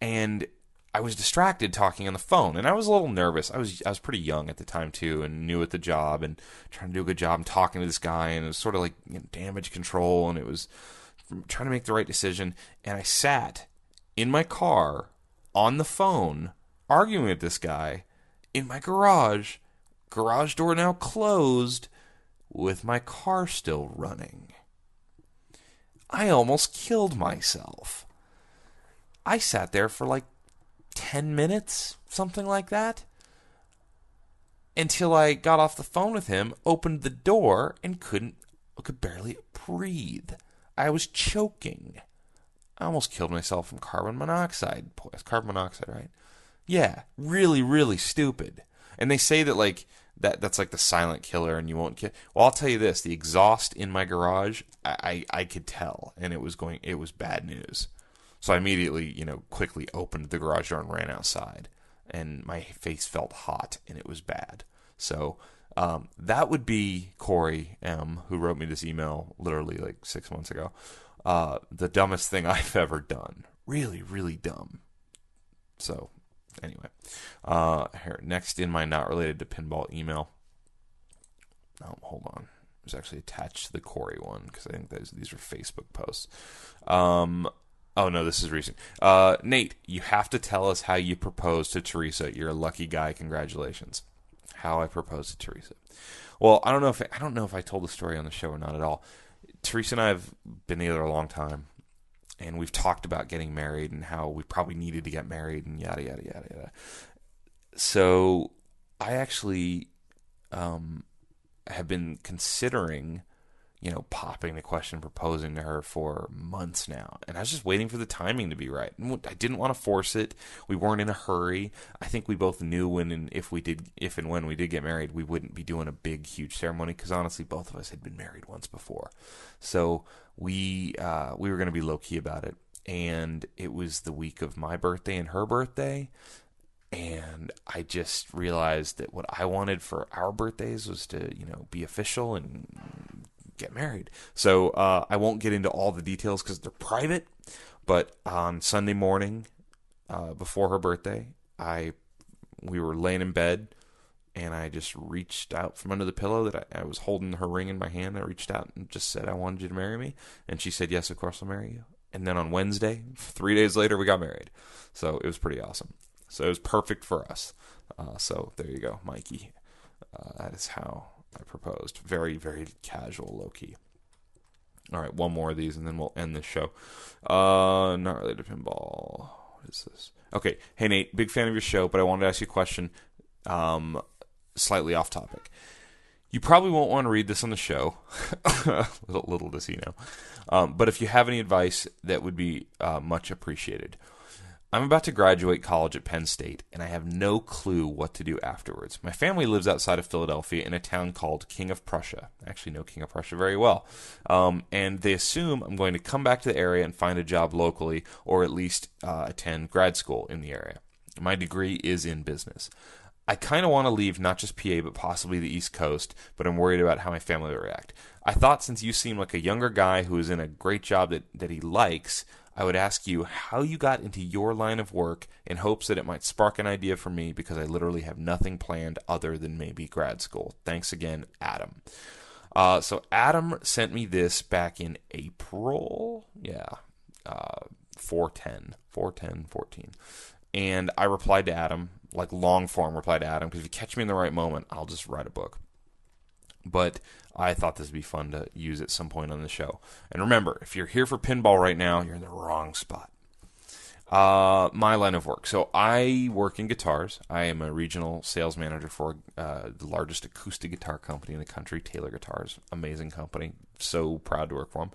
And I was distracted talking on the phone, and I was a little nervous. I was pretty young at the time too, and new at the job, and trying to do a good job and talking to this guy, and it was sort of like damage control, and it was trying to make the right decision. And I sat in my car on the phone arguing with this guy in my garage door now closed, with my car still running. I almost killed myself. I sat there for like 10 minutes, something like that, until I got off the phone with him, opened the door, and could barely breathe. I was choking. I almost killed myself from carbon monoxide. Carbon monoxide, right? Yeah, really, really stupid. And they say that like that's like the silent killer, and you won't kill. Well, I'll tell you this: the exhaust in my garage, I could tell, and it was bad news. So I immediately, quickly opened the garage door and ran outside, and my face felt hot, and it was bad. So that would be Corey M., who wrote me this email literally like 6 months ago. The dumbest thing I've ever done. Really, really dumb. So anyway, here, next in my not related to pinball email. Oh, hold on. It was actually attached to the Corey one, because I think these are Facebook posts. Oh, no, this is recent. Nate, you have to tell us how you proposed to Teresa. You're a lucky guy. Congratulations. How I proposed to Teresa. Well, I don't know if I told the story on the show or not at all. Teresa and I have been together a long time, and we've talked about getting married and how we probably needed to get married and yada, yada, yada, yada. So I actually have been considering popping the question, proposing to her for months now. And I was just waiting for the timing to be right. I didn't want to force it. We weren't in a hurry. I think we both knew when and when we did get married, we wouldn't be doing a big, huge ceremony, because honestly, both of us had been married once before. So we were going to be low-key about it. And it was the week of my birthday and her birthday. And I just realized that what I wanted for our birthdays was to, be official and get married. So I won't get into all the details because they're private, but on Sunday morning before her birthday, we were laying in bed, and I just reached out from under the pillow that I was holding her ring in my hand. I reached out and just said, I wanted you to marry me. And she said, yes, of course I'll marry you. And then on Wednesday, 3 days later, we got married. So it was pretty awesome. So it was perfect for us. So there you go, Mikey. That is how I proposed. Very, very casual, low-key. All right, one more of these, and then we'll end this show. Not related to pinball. What is this? Okay. Hey, Nate, big fan of your show, but I wanted to ask you a question slightly off topic. You probably won't want to read this on the show. little does he know. But if you have any advice, that would be much appreciated. I'm about to graduate college at Penn State, and I have no clue what to do afterwards. My family lives outside of Philadelphia in a town called King of Prussia. I actually know King of Prussia very well. And they assume I'm going to come back to the area and find a job locally, or at least attend grad school in the area. My degree is in business. I kind of want to leave not just PA, but possibly the East Coast, but I'm worried about how my family will react. I thought, since you seem like a younger guy who is in a great job that he likes, I would ask you how you got into your line of work, in hopes that it might spark an idea for me, because I literally have nothing planned other than maybe grad school. Thanks again, Adam. So Adam sent me this back in April. Yeah. 4/10/14. And I replied to Adam, like long form reply to Adam, because if you catch me in the right moment, I'll just write a book. But I thought this would be fun to use at some point on the show. And remember, if you're here for pinball right now, you're in the wrong spot. My line of work. So I work in guitars. I am a regional sales manager for the largest acoustic guitar company in the country, Taylor Guitars. Amazing company. So proud to work for them.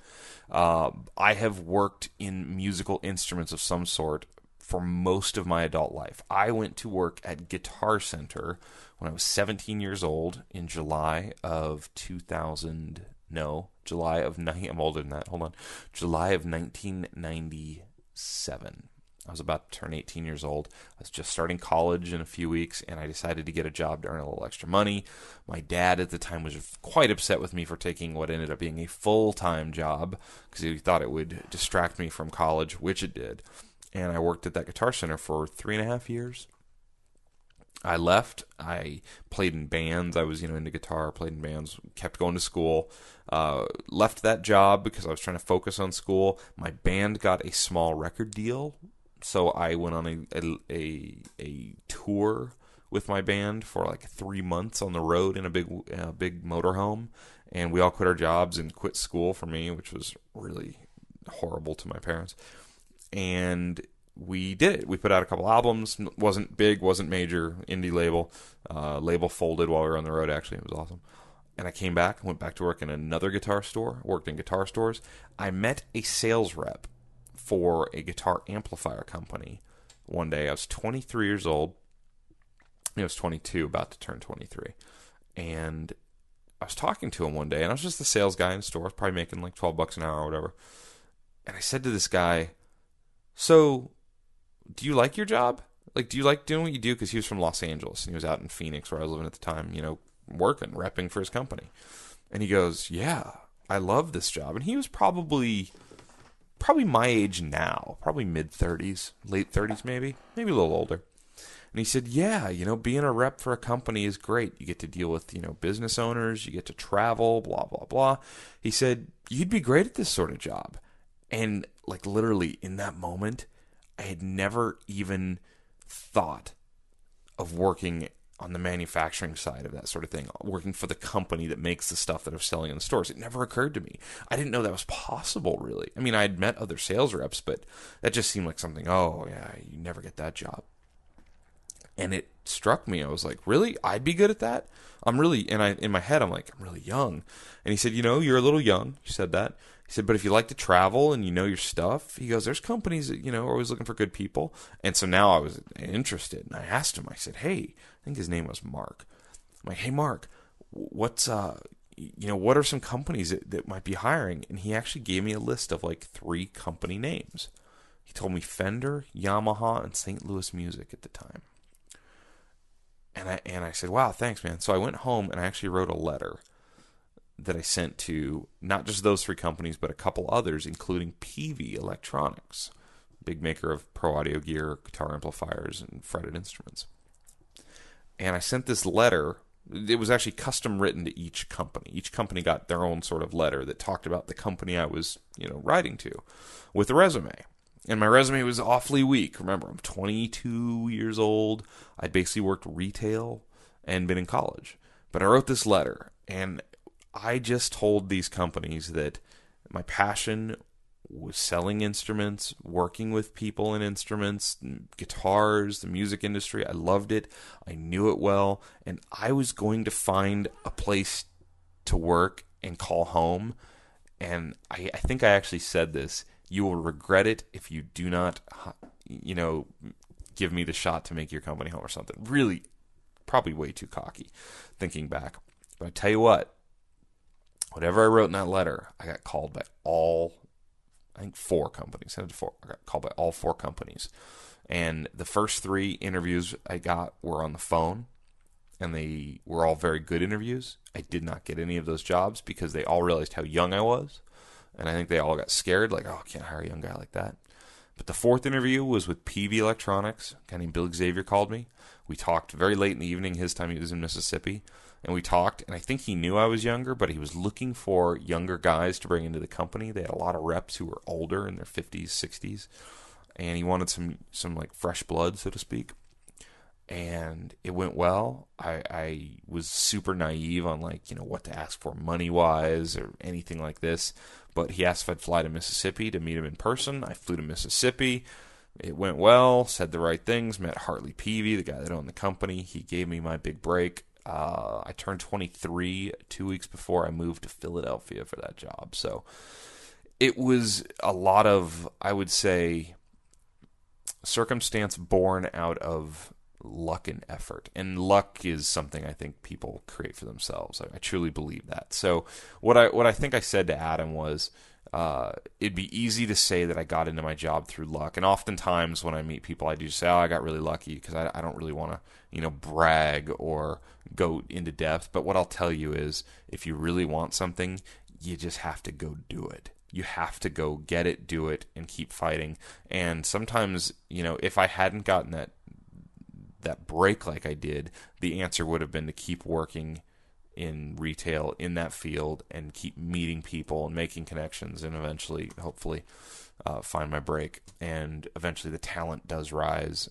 I have worked in musical instruments of some sort for most of my adult life. I went to work at Guitar Center when I was 17 years old in July of 2000. No, July of 19. I'm older than that. Hold on. July of 1997. I was about to turn 18 years old. I was just starting college in a few weeks, and I decided to get a job to earn a little extra money. My dad at the time was quite upset with me for taking what ended up being a full-time job because he thought it would distract me from college, which it did. And I worked at that Guitar Center for 3.5 years. I left. I played in bands. I was, into guitar, played in bands, kept going to school. Left that job because I was trying to focus on school. My band got a small record deal, so I went on a tour with my band for like 3 months on the road in a big motorhome, and we all quit our jobs and quit school for me, which was really horrible to my parents. And we did it. We put out a couple albums. Wasn't big, wasn't major, indie label. Label folded while we were on the road, actually. It was awesome. And I came back, went back to work in another guitar store, worked in guitar stores. I met a sales rep for a guitar amplifier company one day. I was 23 years old. I was 22, about to turn 23. And I was talking to him one day, and I was just the sales guy in the store, probably making like $12 an hour or whatever. And I said to this guy, so, do you like your job? Like, do you like doing what you do? Because he was from Los Angeles, and he was out in Phoenix, where I was living at the time, working, repping for his company. And he goes, yeah, I love this job. And he was probably my age now, probably mid-30s, late 30s maybe a little older. And he said, yeah, being a rep for a company is great. You get to deal with, business owners, you get to travel, blah, blah, blah. He said, you'd be great at this sort of job. And like literally in that moment, I had never even thought of working on the manufacturing side of that sort of thing, working for the company that makes the stuff that I was selling in the stores. It never occurred to me. I didn't know that was possible, really. I mean, I had met other sales reps, but that just seemed like something, oh, yeah, you never get that job. And it struck me. I was like, really? I'd be good at that? In my head, I'm like, I'm really young. And he said, you're a little young. He said that. He said, but if you like to travel and you know your stuff, he goes, there's companies that, are always looking for good people. And so now I was interested, and I asked him, I said, hey, I think his name was Mark. I'm like, hey, Mark, what are some companies that might be hiring? And he actually gave me a list of like 3 company names. He told me Fender, Yamaha, and St. Louis Music at the time. And I said, wow, thanks, man. So I went home and I actually wrote a letter that I sent to not just those 3 companies, but a couple others, including PV Electronics, big maker of pro audio gear, guitar amplifiers, and fretted instruments. And I sent this letter. It was actually custom written to each company. Each company got their own sort of letter that talked about the company I was, writing to with a resume. And my resume was awfully weak. Remember, I'm 22 years old. I'd basically worked retail and been in college. But I wrote this letter, and I just told these companies that my passion was selling instruments, working with people in instruments, guitars, the music industry. I loved it. I knew it well. And I was going to find a place to work and call home. And I think I actually said this. You will regret it if you do not, give me the shot to make your company home or something. Really, probably way too cocky, thinking back. But I tell you what, whatever I wrote in that letter, I got called by all, 4 companies. I got called by all 4 companies. And the first 3 interviews I got were on the phone, and they were all very good interviews. I did not get any of those jobs because they all realized how young I was. And I think they all got scared, like, oh, I can't hire a young guy like that. But the 4th interview was with PV Electronics. A guy named Bill Xavier called me. We talked very late in the evening. His time he was in Mississippi. And we talked, and I think he knew I was younger, but he was looking for younger guys to bring into the company. They had a lot of reps who were older, in their 50s, 60s. And he wanted some like fresh blood, so to speak. And it went well. I was super naive on what to ask for money-wise or anything like this. But he asked if I'd fly to Mississippi to meet him in person. I flew to Mississippi. It went well, said the right things, met Hartley Peavy, the guy that owned the company. He gave me my big break. I turned 23 2 weeks before I moved to Philadelphia for that job. So it was a lot of, I would say, circumstance born out of luck and effort. And luck is something I think people create for themselves. I truly believe that. So what I think I said to Adam was, it'd be easy to say that I got into my job through luck. And oftentimes when I meet people, I do say, oh, I got really lucky, because I don't really want to, brag or go into depth. But what I'll tell you is, if you really want something, you just have to go do it. You have to go get it, do it, and keep fighting. And sometimes, if I hadn't gotten that break like I did, the answer would have been to keep working in retail in that field and keep meeting people and making connections, and eventually, hopefully, find my break. And eventually the talent does rise,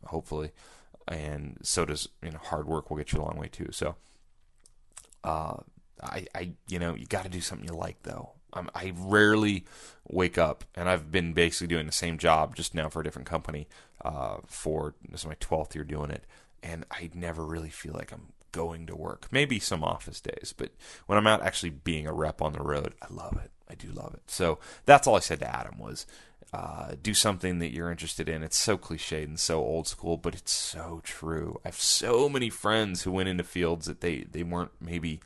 hopefully, and so does hard work will get you a long way too. So you got to do something you like, though. I rarely wake up, and I've been basically doing the same job just now for a different company this is my 12th year doing it, and I never really feel like I'm going to work. Maybe some office days, but when I'm out actually being a rep on the road, I love it. I do love it. So that's all I said to Adam was, do something that you're interested in. It's so cliched and so old school, but it's so true. I have so many friends who went into fields that they weren't maybe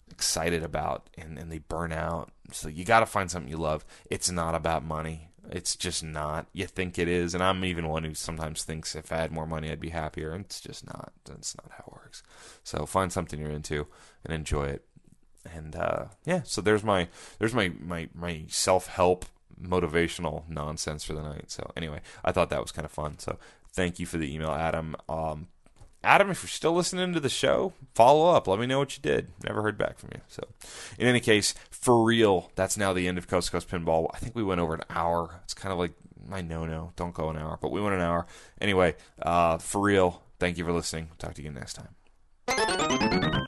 excited about, and they burn out. So you got to find something you love. It's not about money. It's just not. You think it is, and I'm even one who sometimes thinks if I had more money I'd be happier, and it's just not. That's not how it works. So find something you're into and enjoy it. And so there's my self-help motivational nonsense for the night. So anyway, I thought that was kind of fun. So thank you for the email, Adam. Adam, if you're still listening to the show, follow up. Let me know what you did. Never heard back from you. So, in any case, for real, that's now the end of Coast to Coast Pinball. I think we went over an hour. It's kind of like my no-no. Don't go an hour. But we went an hour. Anyway, for real, thank you for listening. Talk to you again next time.